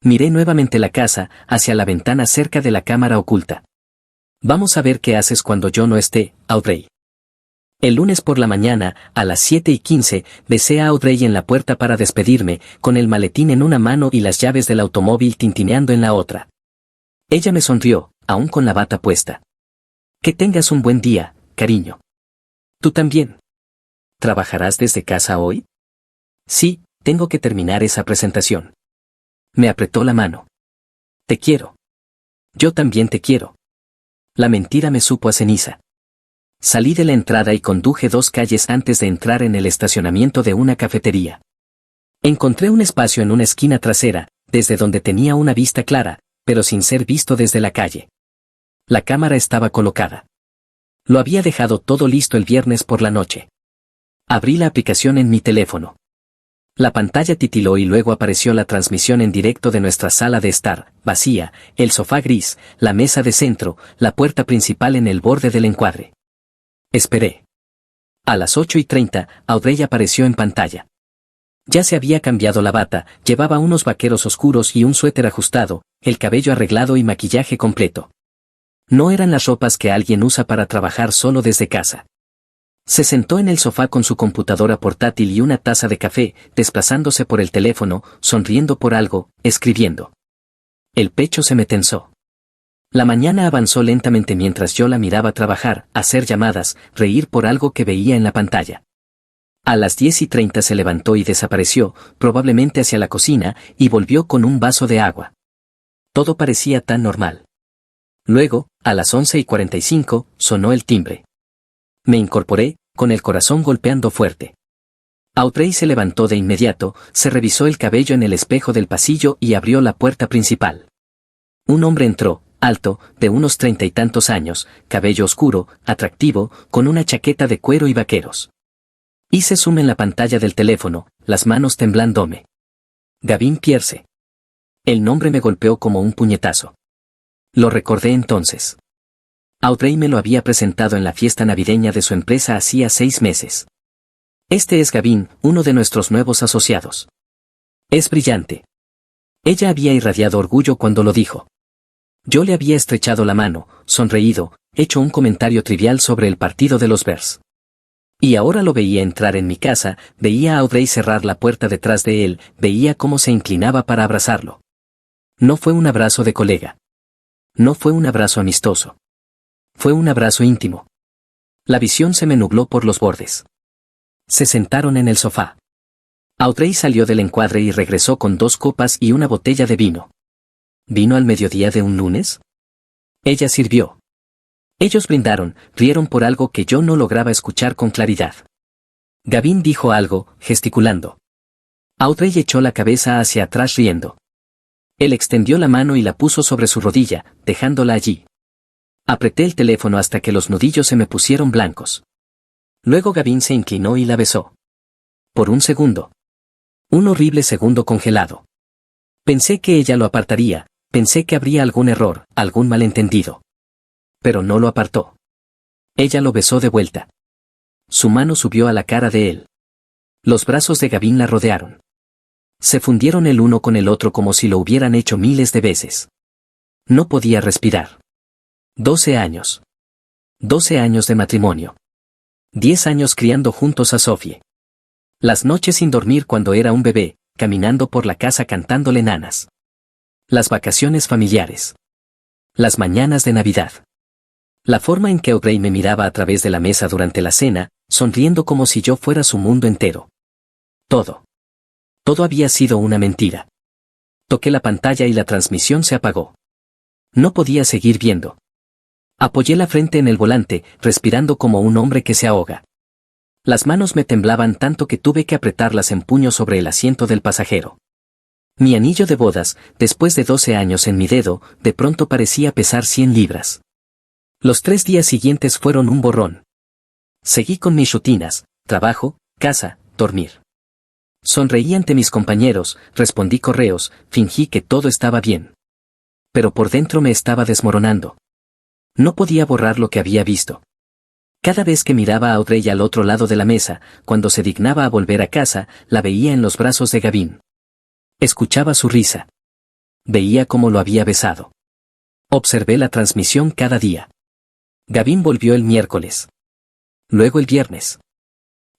Miré nuevamente la casa, hacia la ventana cerca de la cámara oculta. Vamos a ver qué haces cuando yo no esté, Audrey. El lunes por la mañana, a las 7:15, besé a Audrey en la puerta para despedirme, con el maletín en una mano y las llaves del automóvil tintineando en la otra. Ella me sonrió, aún con la bata puesta. Que tengas un buen día, cariño. Tú también. ¿Trabajarás desde casa hoy? Sí, tengo que terminar esa presentación. Me apretó la mano. Te quiero. Yo también te quiero. La mentira me supo a ceniza. Salí de la entrada y conduje 2 calles antes de entrar en el estacionamiento de una cafetería. Encontré un espacio en una esquina trasera, desde donde tenía una vista clara, pero sin ser visto desde la calle. La cámara estaba colocada. Lo había dejado todo listo el viernes por la noche. Abrí la aplicación en mi teléfono. La pantalla titiló y luego apareció la transmisión en directo de nuestra sala de estar, vacía, el sofá gris, la mesa de centro, la puerta principal en el borde del encuadre. Esperé. A las 8:30, Audrey apareció en pantalla. Ya se había cambiado la bata, llevaba unos vaqueros oscuros y un suéter ajustado, el cabello arreglado y maquillaje completo. No eran las ropas que alguien usa para trabajar solo desde casa. Se sentó en el sofá con su computadora portátil y una taza de café, desplazándose por el teléfono, sonriendo por algo, escribiendo. El pecho se me tensó. La mañana avanzó lentamente mientras yo la miraba trabajar, hacer llamadas, reír por algo que veía en la pantalla. A las 10:30 se levantó y desapareció, probablemente hacia la cocina, y volvió con un vaso de agua. Todo parecía tan normal. Luego, a las 11:45, sonó el timbre. Me incorporé, con el corazón golpeando fuerte. Audrey se levantó de inmediato, se revisó el cabello en el espejo del pasillo y abrió la puerta principal. Un hombre entró, alto, de unos 30 y tantos años, cabello oscuro, atractivo, con una chaqueta de cuero y vaqueros. Hice zoom en la pantalla del teléfono, las manos temblándome. Gavin Pierce. El nombre me golpeó como un puñetazo. Lo recordé entonces. Audrey me lo había presentado en la fiesta navideña de su empresa hacía 6 meses. Este es Gavin, uno de nuestros nuevos asociados. Es brillante. Ella había irradiado orgullo cuando lo dijo. Yo le había estrechado la mano, sonreído, hecho un comentario trivial sobre el partido de los Bears. Y ahora lo veía entrar en mi casa, veía a Audrey cerrar la puerta detrás de él, veía cómo se inclinaba para abrazarlo. No fue un abrazo de colega. No fue un abrazo amistoso. Fue un abrazo íntimo. La visión se me nubló por los bordes. Se sentaron en el sofá. Audrey salió del encuadre y regresó con 2 copas y una botella de vino. ¿Vino al mediodía de un lunes? Ella sirvió. Ellos brindaron, rieron por algo que yo no lograba escuchar con claridad. Gavin dijo algo, gesticulando. Audrey echó la cabeza hacia atrás riendo. Él extendió la mano y la puso sobre su rodilla, dejándola allí. Apreté el teléfono hasta que los nudillos se me pusieron blancos. Luego Gavin se inclinó y la besó. Por un segundo. Un horrible segundo congelado. Pensé que ella lo apartaría, pensé que habría algún error, algún malentendido. Pero no lo apartó. Ella lo besó de vuelta. Su mano subió a la cara de él. Los brazos de Gavin la rodearon. Se fundieron el uno con el otro como si lo hubieran hecho miles de veces. No podía respirar. 12 años. 12 años de matrimonio. 10 años criando juntos a Sophie. Las noches sin dormir cuando era un bebé, caminando por la casa cantándole nanas. Las vacaciones familiares. Las mañanas de Navidad. La forma en que Audrey me miraba a través de la mesa durante la cena, sonriendo como si yo fuera su mundo entero. Todo. Todo había sido una mentira. Toqué la pantalla y la transmisión se apagó. No podía seguir viendo. Apoyé la frente en el volante, respirando como un hombre que se ahoga. Las manos me temblaban tanto que tuve que apretarlas en puño sobre el asiento del pasajero. Mi anillo de bodas, después de 12 años en mi dedo, de pronto parecía pesar 100 libras. Los 3 días siguientes fueron un borrón. Seguí con mis rutinas, trabajo, casa, dormir. Sonreí ante mis compañeros, respondí correos, fingí que todo estaba bien. Pero por dentro me estaba desmoronando. No podía borrar lo que había visto. Cada vez que miraba a Audrey al otro lado de la mesa, cuando se dignaba a volver a casa, la veía en los brazos de Gavin. Escuchaba su risa. Veía cómo lo había besado. Observé la transmisión cada día. Gavin volvió el miércoles. Luego el viernes.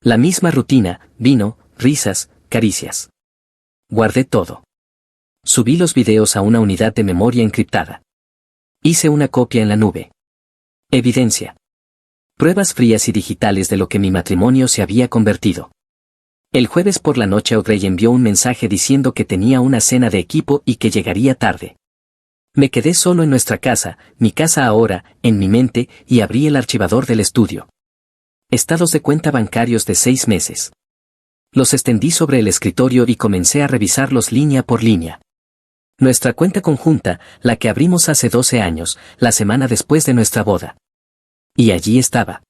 La misma rutina, vino, risas, caricias. Guardé todo. Subí los videos a una unidad de memoria encriptada. Hice una copia en la nube. Evidencia. Pruebas frías y digitales de lo que mi matrimonio se había convertido. El jueves por la noche Audrey envió un mensaje diciendo que tenía una cena de equipo y que llegaría tarde. Me quedé solo en nuestra casa, mi casa ahora, en mi mente, y abrí el archivador del estudio. Estados de cuenta bancarios de 6 meses. Los extendí sobre el escritorio y comencé a revisarlos línea por línea. Nuestra cuenta conjunta, la que abrimos hace 12 años, la semana después de nuestra boda. Y allí estaba.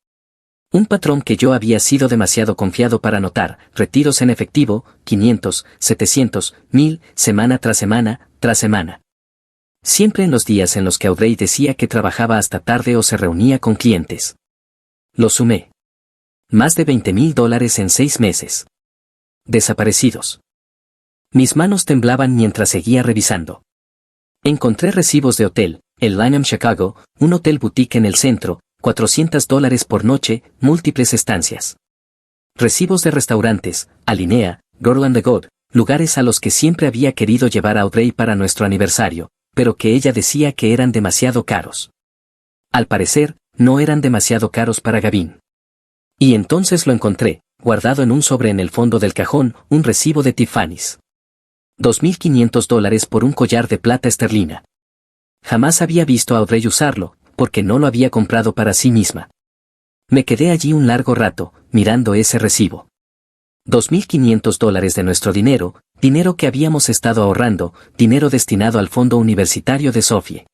Un patrón que yo había sido demasiado confiado para notar, retiros en efectivo, 500, 700, 1000, semana tras semana, tras semana. Siempre en los días en los que Audrey decía que trabajaba hasta tarde o se reunía con clientes. Lo sumé. Más de $20,000 en 6 meses. Desaparecidos. Mis manos temblaban mientras seguía revisando. Encontré recibos de hotel, el Lanham Chicago, un hotel boutique en el centro, $400 por noche, múltiples estancias. Recibos de restaurantes, Alinea, Girl and the God, lugares a los que siempre había querido llevar a Audrey para nuestro aniversario, pero que ella decía que eran demasiado caros. Al parecer, no eran demasiado caros para Gavin. Y entonces lo encontré, guardado en un sobre en el fondo del cajón, un recibo de Tiffany's. $2,500 por un collar de plata esterlina. Jamás había visto a Audrey usarlo, porque no lo había comprado para sí misma. Me quedé allí un largo rato, mirando ese recibo. $2,500 de nuestro dinero, dinero que habíamos estado ahorrando, dinero destinado al fondo universitario de Sophie.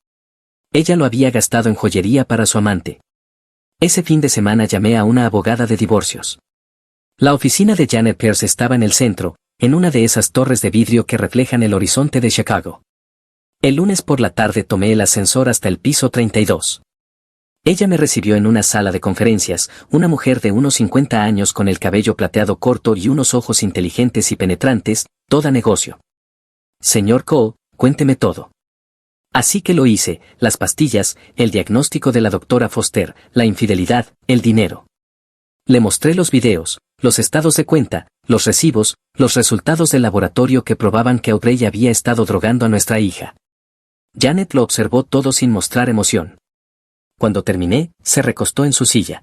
Ella lo había gastado en joyería para su amante. Ese fin de semana llamé a una abogada de divorcios. La oficina de Janet Pierce estaba en el centro, en una de esas torres de vidrio que reflejan el horizonte de Chicago. El lunes por la tarde tomé el ascensor hasta el piso 32. Ella me recibió en una sala de conferencias, una mujer de unos 50 años con el cabello plateado corto y unos ojos inteligentes y penetrantes, toda negocio. Señor Cole, cuénteme todo. Así que lo hice, las pastillas, el diagnóstico de la doctora Foster, la infidelidad, el dinero. Le mostré los videos, los estados de cuenta, los recibos, los resultados del laboratorio que probaban que Audrey había estado drogando a nuestra hija. Janet lo observó todo sin mostrar emoción. Cuando terminé, se recostó en su silla.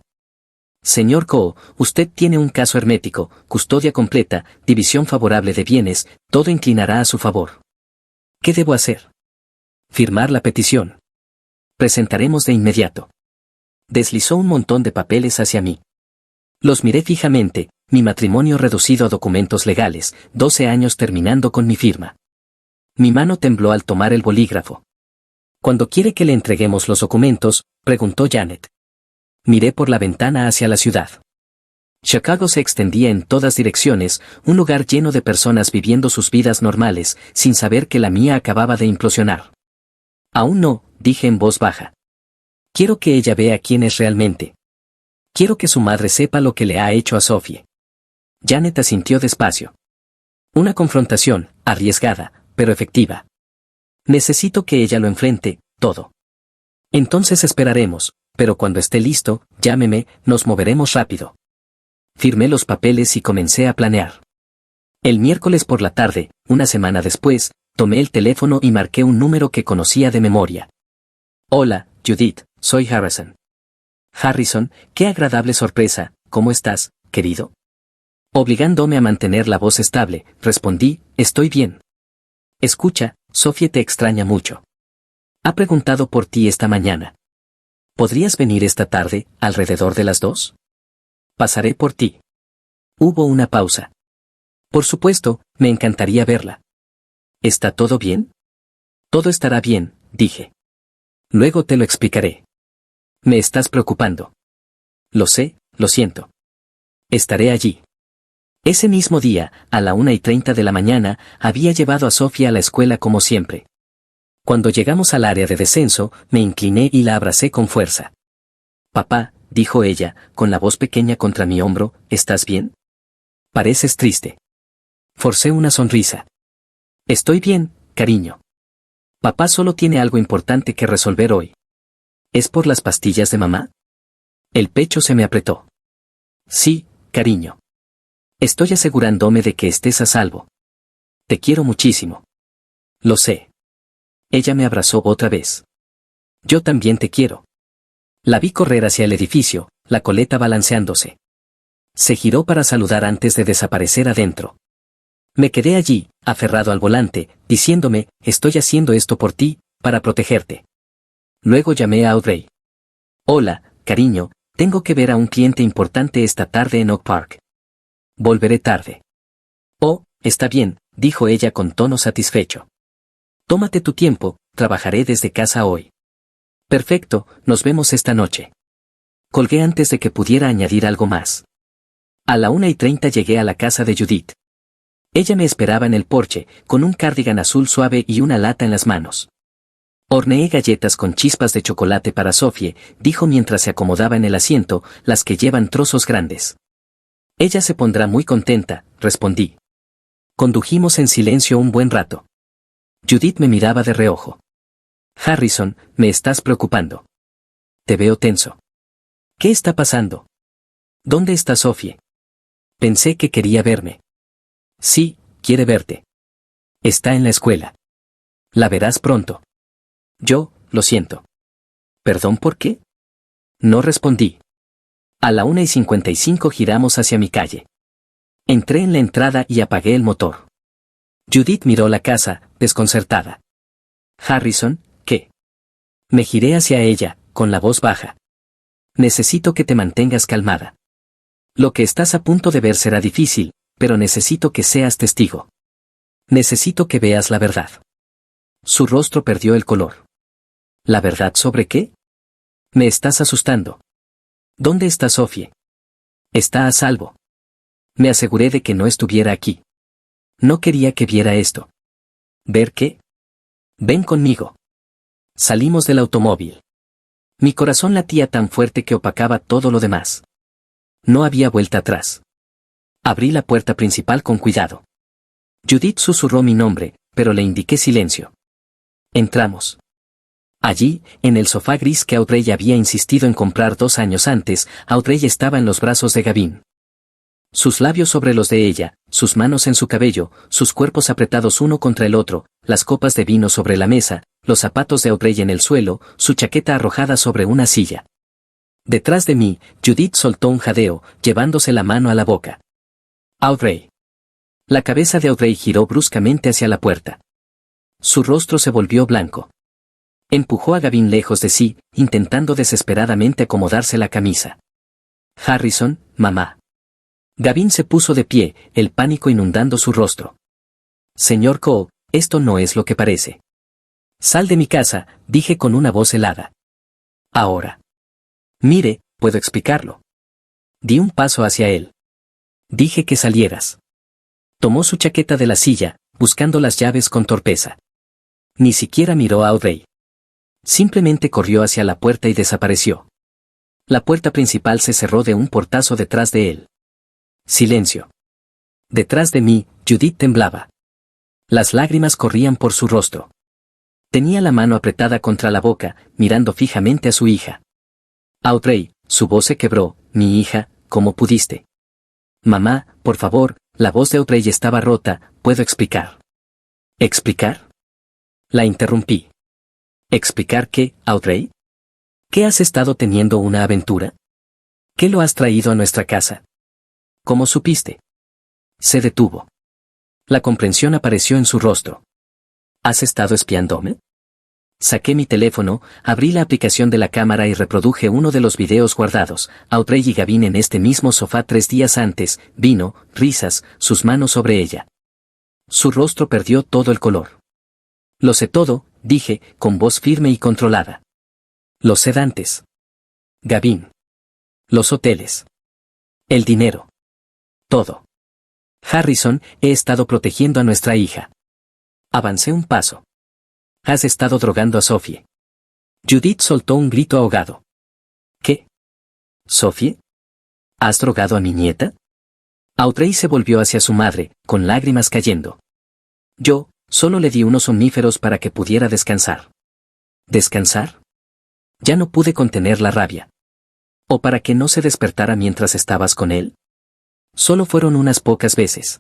Señor Cole, usted tiene un caso hermético, custodia completa, división favorable de bienes, todo inclinará a su favor. ¿Qué debo hacer? Firmar la petición. Presentaremos de inmediato. Deslizó un montón de papeles hacia mí. Los miré fijamente, mi matrimonio reducido a documentos legales, 12 años terminando con mi firma. Mi mano tembló al tomar el bolígrafo. ¿Cuándo quiere que le entreguemos los documentos?, preguntó Janet. Miré por la ventana hacia la ciudad. Chicago se extendía en todas direcciones, un lugar lleno de personas viviendo sus vidas normales, sin saber que la mía acababa de implosionar. Aún no, dije en voz baja. Quiero que ella vea quién es realmente. Quiero que su madre sepa lo que le ha hecho a Sophie. Janet asintió despacio. Una confrontación, arriesgada, pero efectiva. Necesito que ella lo enfrente, todo. Entonces esperaremos, pero cuando esté listo, llámeme, nos moveremos rápido. Firmé los papeles y comencé a planear. El miércoles por la tarde, una semana después, tomé el teléfono y marqué un número que conocía de memoria. Hola, Judith, soy Harrison. Harrison, qué agradable sorpresa, ¿cómo estás, querido? Obligándome a mantener la voz estable, respondí, estoy bien. Escucha, Sophie te extraña mucho. Ha preguntado por ti esta mañana. ¿Podrías venir esta tarde, alrededor de las 2? Pasaré por ti. Hubo una pausa. Por supuesto, me encantaría verla. ¿Está todo bien? Todo estará bien, dije. Luego te lo explicaré. Me estás preocupando. Lo sé, lo siento. Estaré allí. Ese mismo día, a la 1:30 de la mañana, había llevado a Sofía a la escuela como siempre. Cuando llegamos al área de descenso, me incliné y la abracé con fuerza. Papá, dijo ella, con la voz pequeña contra mi hombro, ¿estás bien? Pareces triste. Forcé una sonrisa. Estoy bien, cariño. Papá solo tiene algo importante que resolver hoy. ¿Es por las pastillas de mamá? El pecho se me apretó. Sí, cariño. Estoy asegurándome de que estés a salvo. Te quiero muchísimo. Lo sé. Ella me abrazó otra vez. Yo también te quiero. La vi correr hacia el edificio, la coleta balanceándose. Se giró para saludar antes de desaparecer adentro. Me quedé allí, aferrado al volante, diciéndome, estoy haciendo esto por ti, para protegerte. Luego llamé a Audrey. Hola, cariño, tengo que ver a un cliente importante esta tarde en Oak Park. Volveré tarde. Oh, está bien, dijo ella con tono satisfecho. Tómate tu tiempo, trabajaré desde casa hoy. Perfecto, nos vemos esta noche. Colgué antes de que pudiera añadir algo más. A la 1:30 llegué a la casa de Judith. Ella me esperaba en el porche, con un cardigan azul suave y una lata en las manos. Horneé galletas con chispas de chocolate para Sophie, dijo mientras se acomodaba en el asiento, las que llevan trozos grandes. Ella se pondrá muy contenta, respondí. Condujimos en silencio un buen rato. Judith me miraba de reojo. Harrison, me estás preocupando. Te veo tenso. ¿Qué está pasando? ¿Dónde está Sophie? Pensé que quería verme. Sí, quiere verte. Está en la escuela. La verás pronto. Yo, lo siento. ¿Perdón por qué? No respondí. A la 1:55 giramos hacia mi calle. Entré en la entrada y apagué el motor. Judith miró la casa, desconcertada. Harrison, ¿qué? Me giré hacia ella, con la voz baja. Necesito que te mantengas calmada. Lo que estás a punto de ver será difícil, pero necesito que seas testigo. Necesito que veas la verdad. Su rostro perdió el color. ¿La verdad sobre qué? Me estás asustando. ¿Dónde está Sophie? Está a salvo. Me aseguré de que no estuviera aquí. No quería que viera esto. ¿Ver qué? Ven conmigo. Salimos del automóvil. Mi corazón latía tan fuerte que opacaba todo lo demás. No había vuelta atrás. Abrí la puerta principal con cuidado. Judith susurró mi nombre, pero le indiqué silencio. Entramos. Allí, en el sofá gris que Audrey había insistido en comprar 2 años antes, Audrey estaba en los brazos de Gavin. Sus labios sobre los de ella, sus manos en su cabello, sus cuerpos apretados uno contra el otro, las copas de vino sobre la mesa, los zapatos de Audrey en el suelo, su chaqueta arrojada sobre una silla. Detrás de mí, Judith soltó un jadeo, llevándose la mano a la boca. Audrey. La cabeza de Audrey giró bruscamente hacia la puerta. Su rostro se volvió blanco. Empujó a Gavin lejos de sí, intentando desesperadamente acomodarse la camisa. Harrison, mamá. Gavin se puso de pie, el pánico inundando su rostro. Señor Cole, esto no es lo que parece. Sal de mi casa, dije con una voz helada. Ahora. Mire, puedo explicarlo. Di un paso hacia él. Dije que salieras. Tomó su chaqueta de la silla, buscando las llaves con torpeza. Ni siquiera miró a Audrey. Simplemente corrió hacia la puerta y desapareció. La puerta principal se cerró de un portazo detrás de él. Silencio. Detrás de mí, Judith temblaba. Las lágrimas corrían por su rostro. Tenía la mano apretada contra la boca, mirando fijamente a su hija. Audrey, su voz se quebró, mi hija, ¿cómo pudiste? Mamá, por favor, la voz de Audrey estaba rota, ¿puedo explicar? ¿Explicar? La interrumpí. ¿Explicar qué, Audrey? ¿Qué has estado teniendo una aventura? ¿Qué lo has traído a nuestra casa? ¿Cómo supiste? Se detuvo. La comprensión apareció en su rostro. ¿Has estado espiándome? Saqué mi teléfono, abrí la aplicación de la cámara y reproduje uno de los videos guardados. Audrey y Gavin en este mismo sofá 3 días antes, vino, risas, sus manos sobre ella. Su rostro perdió todo el color. Lo sé todo, dije, con voz firme y controlada. Los sedantes. Gavin. Los hoteles. El dinero. Todo. Harrison, he estado protegiendo a nuestra hija. Avancé un paso. Has estado drogando a Sophie. Judith soltó un grito ahogado. ¿Qué? ¿Sophie? ¿Has drogado a mi nieta? Audrey se volvió hacia su madre, con lágrimas cayendo. Yo, solo le di unos somníferos para que pudiera descansar. ¿Descansar? Ya no pude contener la rabia. ¿O para que no se despertara mientras estabas con él? Solo fueron unas pocas veces.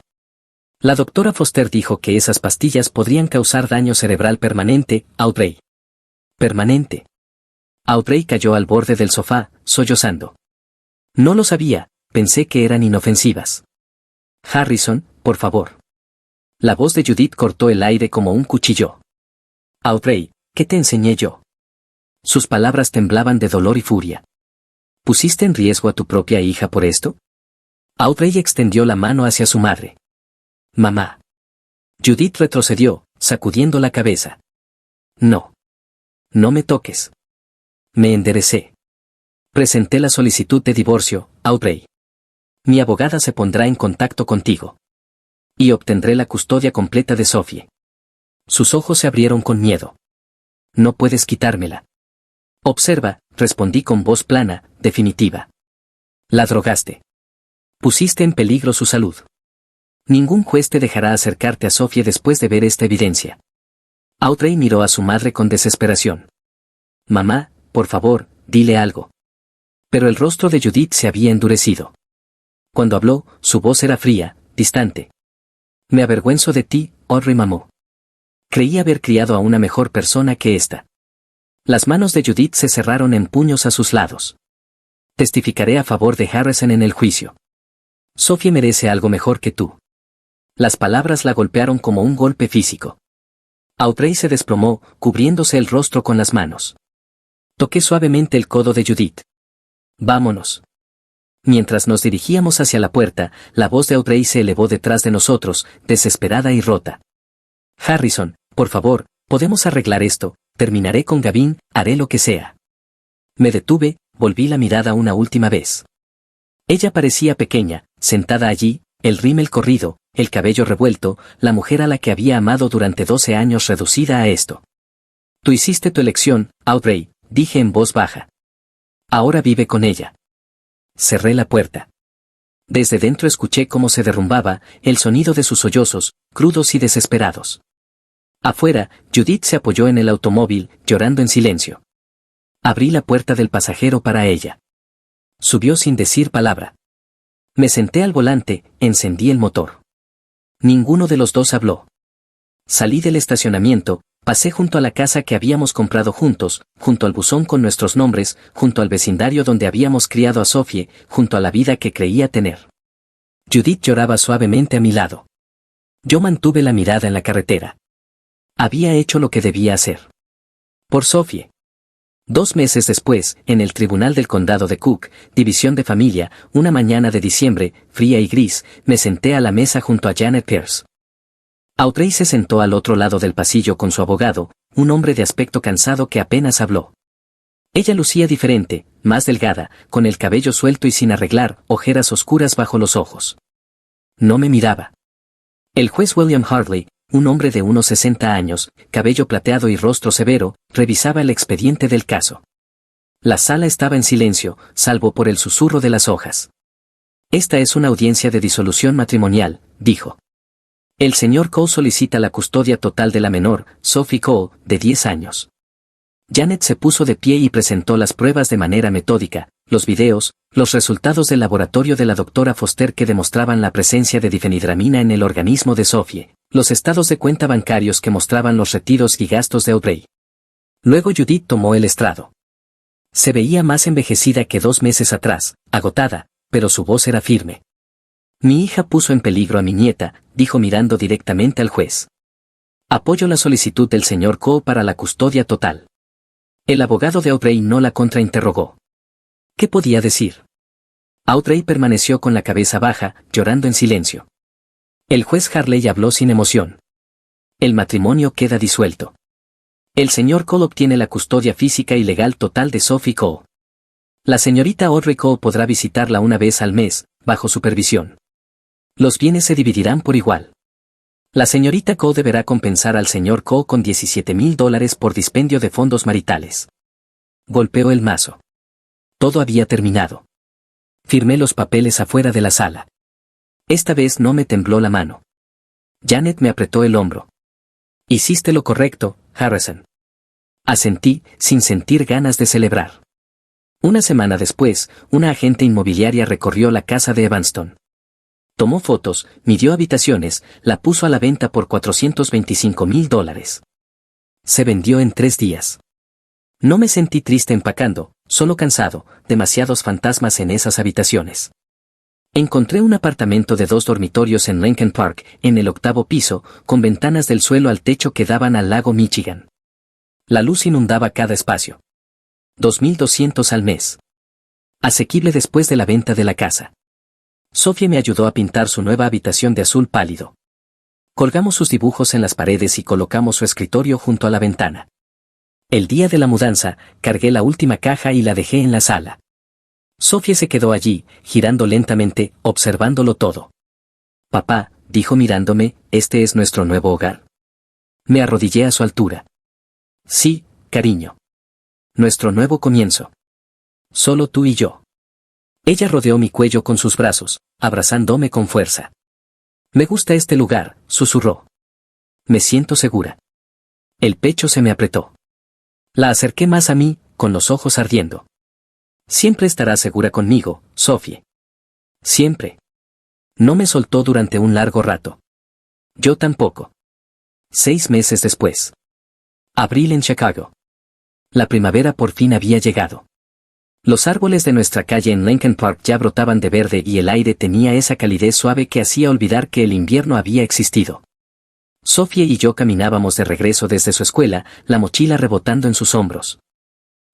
La doctora Foster dijo que esas pastillas podrían causar daño cerebral permanente, Audrey. Permanente. Audrey cayó al borde del sofá, sollozando. No lo sabía, pensé que eran inofensivas. Harrison, por favor. La voz de Judith cortó el aire como un cuchillo. Audrey, ¿qué te enseñé yo? Sus palabras temblaban de dolor y furia. ¿Pusiste en riesgo a tu propia hija por esto? Audrey extendió la mano hacia su madre. Mamá. Judith retrocedió, sacudiendo la cabeza. No. No me toques. Me enderecé. Presenté la solicitud de divorcio, Audrey. Mi abogada se pondrá en contacto contigo. Y obtendré la custodia completa de Sophie. Sus ojos se abrieron con miedo. No puedes quitármela. Observa, respondí con voz plana, definitiva. La drogaste. Pusiste en peligro su salud. Ningún juez te dejará acercarte a Sophie después de ver esta evidencia. Audrey miró a su madre con desesperación. Mamá, por favor, dile algo. Pero el rostro de Judith se había endurecido. Cuando habló, su voz era fría, distante. Me avergüenzo de ti, Audrey mamó. Creí haber criado a una mejor persona que esta. Las manos de Judith se cerraron en puños a sus lados. Testificaré a favor de Harrison en el juicio. Sophie merece algo mejor que tú. Las palabras la golpearon como un golpe físico. Audrey se desplomó, cubriéndose el rostro con las manos. Toqué suavemente el codo de Judith. Vámonos. Mientras nos dirigíamos hacia la puerta, la voz de Audrey se elevó detrás de nosotros, desesperada y rota. Harrison, por favor, podemos arreglar esto, terminaré con Gavin, haré lo que sea. Me detuve, volví la mirada una última vez. Ella parecía pequeña, sentada allí, el rímel corrido, el cabello revuelto, la mujer a la que había amado durante 12 años reducida a esto. Tú hiciste tu elección, Audrey, dije en voz baja. Ahora vive con ella. Cerré la puerta. Desde dentro escuché cómo se derrumbaba, el sonido de sus sollozos, crudos y desesperados. Afuera, Judith se apoyó en el automóvil, llorando en silencio. Abrí la puerta del pasajero para ella. Subió sin decir palabra. Me senté al volante, encendí el motor. Ninguno de los dos habló. Salí del estacionamiento, pasé junto a la casa que habíamos comprado juntos, junto al buzón con nuestros nombres, junto al vecindario donde habíamos criado a Sophie, junto a la vida que creía tener. Judith lloraba suavemente a mi lado. Yo mantuve la mirada en la carretera. Había hecho lo que debía hacer. Por Sophie. 2 meses después, en el Tribunal del Condado de Cook, División de Familia, una mañana de diciembre, fría y gris, me senté a la mesa junto a Janet Pierce. Audrey se sentó al otro lado del pasillo con su abogado, un hombre de aspecto cansado que apenas habló. Ella lucía diferente, más delgada, con el cabello suelto y sin arreglar, ojeras oscuras bajo los ojos. No me miraba. El juez William Hartley, un hombre de unos 60 años, cabello plateado y rostro severo, revisaba el expediente del caso. La sala estaba en silencio, salvo por el susurro de las hojas. Esta es una audiencia de disolución matrimonial, dijo. El señor Cole solicita la custodia total de la menor, Sophie Cole, de 10 años. Janet se puso de pie y presentó las pruebas de manera metódica, los videos, los resultados del laboratorio de la doctora Foster que demostraban la presencia de difenhidramina en el organismo de Sophie, los estados de cuenta bancarios que mostraban los retiros y gastos de Audrey. Luego Judith tomó el estrado. Se veía más envejecida que 2 meses atrás, agotada, pero su voz era firme. Mi hija puso en peligro a mi nieta, dijo mirando directamente al juez. Apoyo la solicitud del señor Cole para la custodia total. El abogado de Audrey no la contrainterrogó. ¿Qué podía decir? Audrey permaneció con la cabeza baja, llorando en silencio. El juez Hartley habló sin emoción. El matrimonio queda disuelto. El señor Cole obtiene la custodia física y legal total de Sophie Cole. La señorita Audrey Cole podrá visitarla una vez al mes, bajo supervisión. Los bienes se dividirán por igual. La señorita Ko deberá compensar al señor Ko con $17,000 por dispendio de fondos maritales. Golpeó el mazo. Todo había terminado. Firmé los papeles afuera de la sala. Esta vez no me tembló la mano. Janet me apretó el hombro. Hiciste lo correcto, Harrison. Asentí, sin sentir ganas de celebrar. Una semana después, una agente inmobiliaria recorrió la casa de Evanston. Tomó fotos, midió habitaciones, la puso a la venta por $425,000. Se vendió en 3 días. No me sentí triste empacando, solo cansado, demasiados fantasmas en esas habitaciones. Encontré un apartamento de 2 dormitorios en Lincoln Park, en el 8º piso, con ventanas del suelo al techo que daban al lago Michigan. La luz inundaba cada espacio. 2,200 al mes. Asequible después de la venta de la casa. Sophie me ayudó a pintar su nueva habitación de azul pálido. Colgamos sus dibujos en las paredes y colocamos su escritorio junto a la ventana. El día de la mudanza, cargué la última caja y la dejé en la sala. Sophie se quedó allí, girando lentamente, observándolo todo. Papá, dijo mirándome, ¿este es nuestro nuevo hogar? Me arrodillé a su altura. Sí, cariño. Nuestro nuevo comienzo. Solo tú y yo. Ella rodeó mi cuello con sus brazos, abrazándome con fuerza. Me gusta este lugar, susurró. Me siento segura. El pecho se me apretó. La acerqué más a mí, con los ojos ardiendo. Siempre estarás segura conmigo, Sophie. Siempre. No me soltó durante un largo rato. Yo tampoco. 6 meses después. Abril en Chicago. La primavera por fin había llegado. Los árboles de nuestra calle en Lincoln Park ya brotaban de verde y el aire tenía esa calidez suave que hacía olvidar que el invierno había existido. Sophie y yo caminábamos de regreso desde su escuela, la mochila rebotando en sus hombros.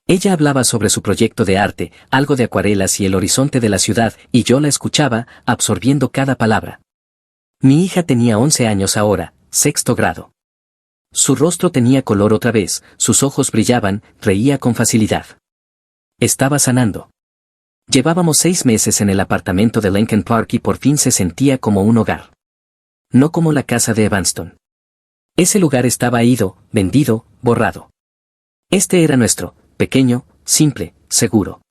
Ella hablaba sobre su proyecto de arte, algo de acuarelas y el horizonte de la ciudad, y yo la escuchaba, absorbiendo cada palabra. Mi hija tenía 11 años ahora, 6º grado. Su rostro tenía color otra vez, sus ojos brillaban, reía con facilidad. Estaba sanando. Llevábamos 6 meses en el apartamento de Lincoln Park y por fin se sentía como un hogar. No como la casa de Evanston. Ese lugar estaba ido, vendido, borrado. Este era nuestro, pequeño, simple, seguro.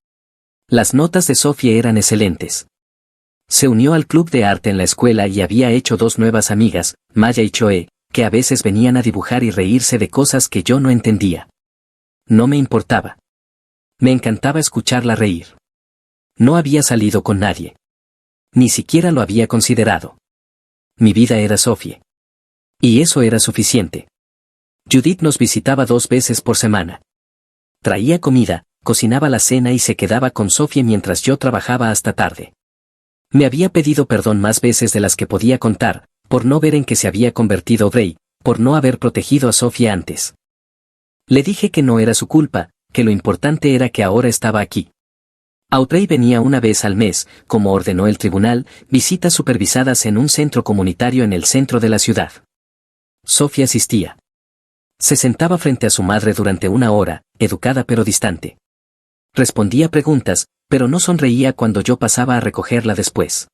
Las notas de Sophie eran excelentes. Se unió al club de arte en la escuela y había hecho 2 nuevas amigas, Maya y Choe, que a veces venían a dibujar y reírse de cosas que yo no entendía. No me importaba. Me encantaba escucharla reír. No había salido con nadie. Ni siquiera lo había considerado. Mi vida era Sophie. Y eso era suficiente. Judith nos visitaba 2 veces por semana. Traía comida, cocinaba la cena y se quedaba con Sophie mientras yo trabajaba hasta tarde. Me había pedido perdón más veces de las que podía contar, por no ver en qué se había convertido Bray, por no haber protegido a Sophie antes. Le dije que no era su culpa, que lo importante era que ahora estaba aquí. Audrey venía una vez al mes, como ordenó el tribunal, visitas supervisadas en un centro comunitario en el centro de la ciudad. Sophie asistía. Se sentaba frente a su madre durante 1 hora, educada pero distante. Respondía preguntas, pero no sonreía cuando yo pasaba a recogerla después.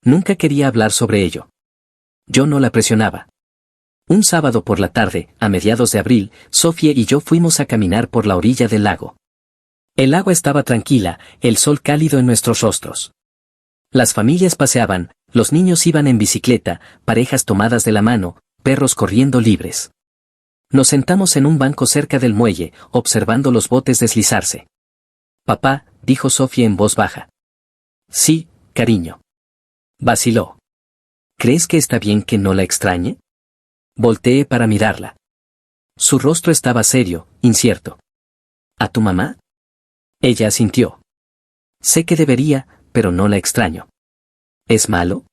Nunca quería hablar sobre ello. Yo no la presionaba. Un sábado por la tarde, a mediados de abril, Sophie y yo fuimos a caminar por la orilla del lago. El agua estaba tranquila, el sol cálido en nuestros rostros. Las familias paseaban, los niños iban en bicicleta, parejas tomadas de la mano, perros corriendo libres. Nos sentamos en un banco cerca del muelle, observando los botes deslizarse. Papá, dijo Sophie en voz baja. Sí, cariño. Vaciló. ¿Crees que está bien que no la extrañe? Volteé para mirarla. Su rostro estaba serio, incierto. ¿A tu mamá? Ella asintió. Sé que debería, pero no la extraño. ¿Es malo?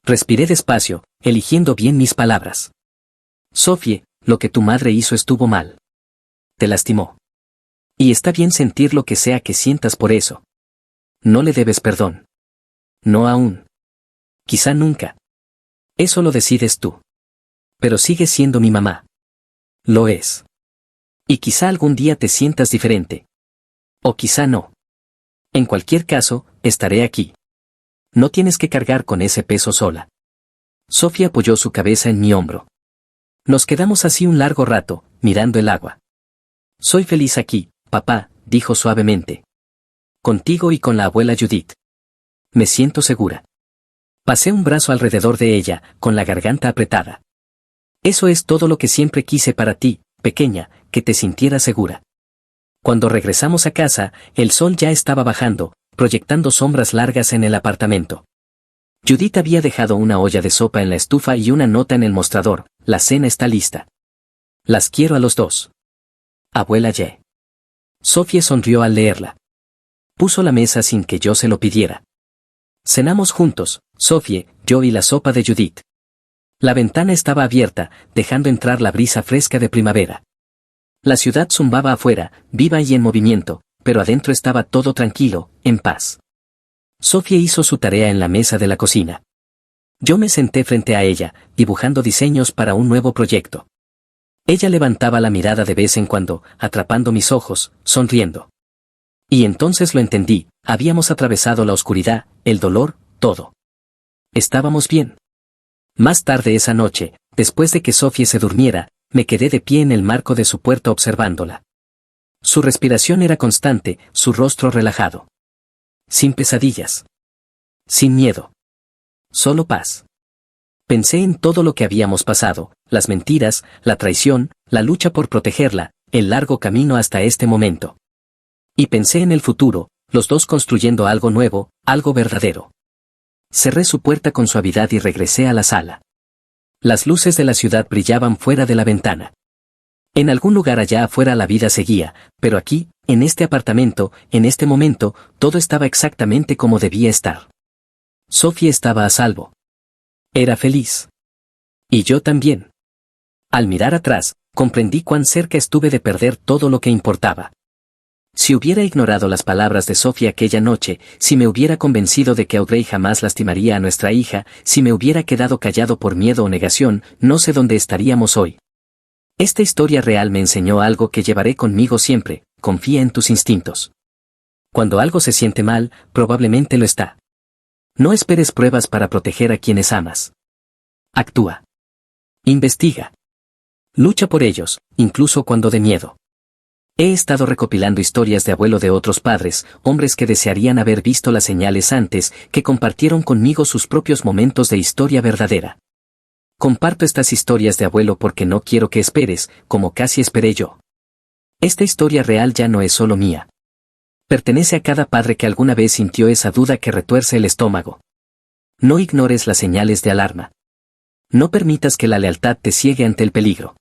Respiré despacio, eligiendo bien mis palabras. Sophie, lo que tu madre hizo estuvo mal. Te lastimó. Y está bien sentir lo que sea que sientas por eso. No le debes perdón. No aún. Quizá nunca. Eso lo decides tú. Pero sigue siendo mi mamá. Lo es. Y quizá algún día te sientas diferente. O quizá no. En cualquier caso, estaré aquí. No tienes que cargar con ese peso sola. Sofía apoyó su cabeza en mi hombro. Nos quedamos así un largo rato, mirando el agua. Soy feliz aquí, papá, dijo suavemente. Contigo y con la abuela Judith. Me siento segura. Pasé un brazo alrededor de ella, con la garganta apretada. Eso es todo lo que siempre quise para ti, pequeña, que te sintieras segura. Cuando regresamos a casa, el sol ya estaba bajando, proyectando sombras largas en el apartamento. Judith había dejado una olla de sopa en la estufa y una nota en el mostrador: la cena está lista. Las quiero a los dos. Abuela Ye. Sofía sonrió al leerla. Puso la mesa sin que yo se lo pidiera. Cenamos juntos, Sofía, yo y la sopa de Judith. La ventana estaba abierta, dejando entrar la brisa fresca de primavera. La ciudad zumbaba afuera, viva y en movimiento, pero adentro estaba todo tranquilo, en paz. Sofía hizo su tarea en la mesa de la cocina. Yo me senté frente a ella, dibujando diseños para un nuevo proyecto. Ella levantaba la mirada de vez en cuando, atrapando mis ojos, sonriendo. Y entonces lo entendí: habíamos atravesado la oscuridad, el dolor, todo. Estábamos bien. Más tarde esa noche, después de que Sofía se durmiera, me quedé de pie en el marco de su puerta observándola. Su respiración era constante, su rostro relajado. Sin pesadillas. Sin miedo. Solo paz. Pensé en todo lo que habíamos pasado, las mentiras, la traición, la lucha por protegerla, el largo camino hasta este momento. Y pensé en el futuro, los dos construyendo algo nuevo, algo verdadero. Cerré su puerta con suavidad y regresé a la sala. Las luces de la ciudad brillaban fuera de la ventana. En algún lugar allá afuera la vida seguía, pero aquí, en este apartamento, en este momento, todo estaba exactamente como debía estar. Sofía estaba a salvo. Era feliz. Y yo también. Al mirar atrás, comprendí cuán cerca estuve de perder todo lo que importaba. Si hubiera ignorado las palabras de Sofía aquella noche, si me hubiera convencido de que Audrey jamás lastimaría a nuestra hija, si me hubiera quedado callado por miedo o negación, no sé dónde estaríamos hoy. Esta historia real me enseñó algo que llevaré conmigo siempre: confía en tus instintos. Cuando algo se siente mal, probablemente lo está. No esperes pruebas para proteger a quienes amas. Actúa. Investiga. Lucha por ellos, incluso cuando dé miedo. He estado recopilando historias de abuelo de otros padres, hombres que desearían haber visto las señales antes, que compartieron conmigo sus propios momentos de historia verdadera. Comparto estas historias de abuelo porque no quiero que esperes, como casi esperé yo. Esta historia real ya no es solo mía. Pertenece a cada padre que alguna vez sintió esa duda que retuerce el estómago. No ignores las señales de alarma. No permitas que la lealtad te ciegue ante el peligro.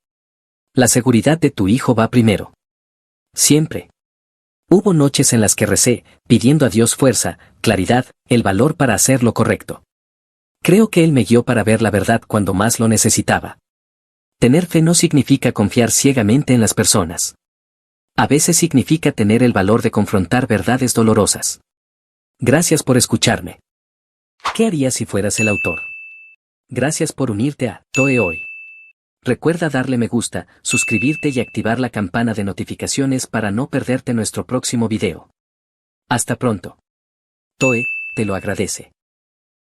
La seguridad de tu hijo va primero. Siempre. Hubo noches en las que recé, pidiendo a Dios fuerza, claridad, el valor para hacer lo correcto. Creo que Él me guió para ver la verdad cuando más lo necesitaba. Tener fe no significa confiar ciegamente en las personas. A veces significa tener el valor de confrontar verdades dolorosas. Gracias por escucharme. ¿Qué harías si fueras el autor? Gracias por unirte a Toe Hoy. Recuerda darle me gusta, suscribirte y activar la campana de notificaciones para no perderte nuestro próximo video. Hasta pronto. Toe te lo agradece.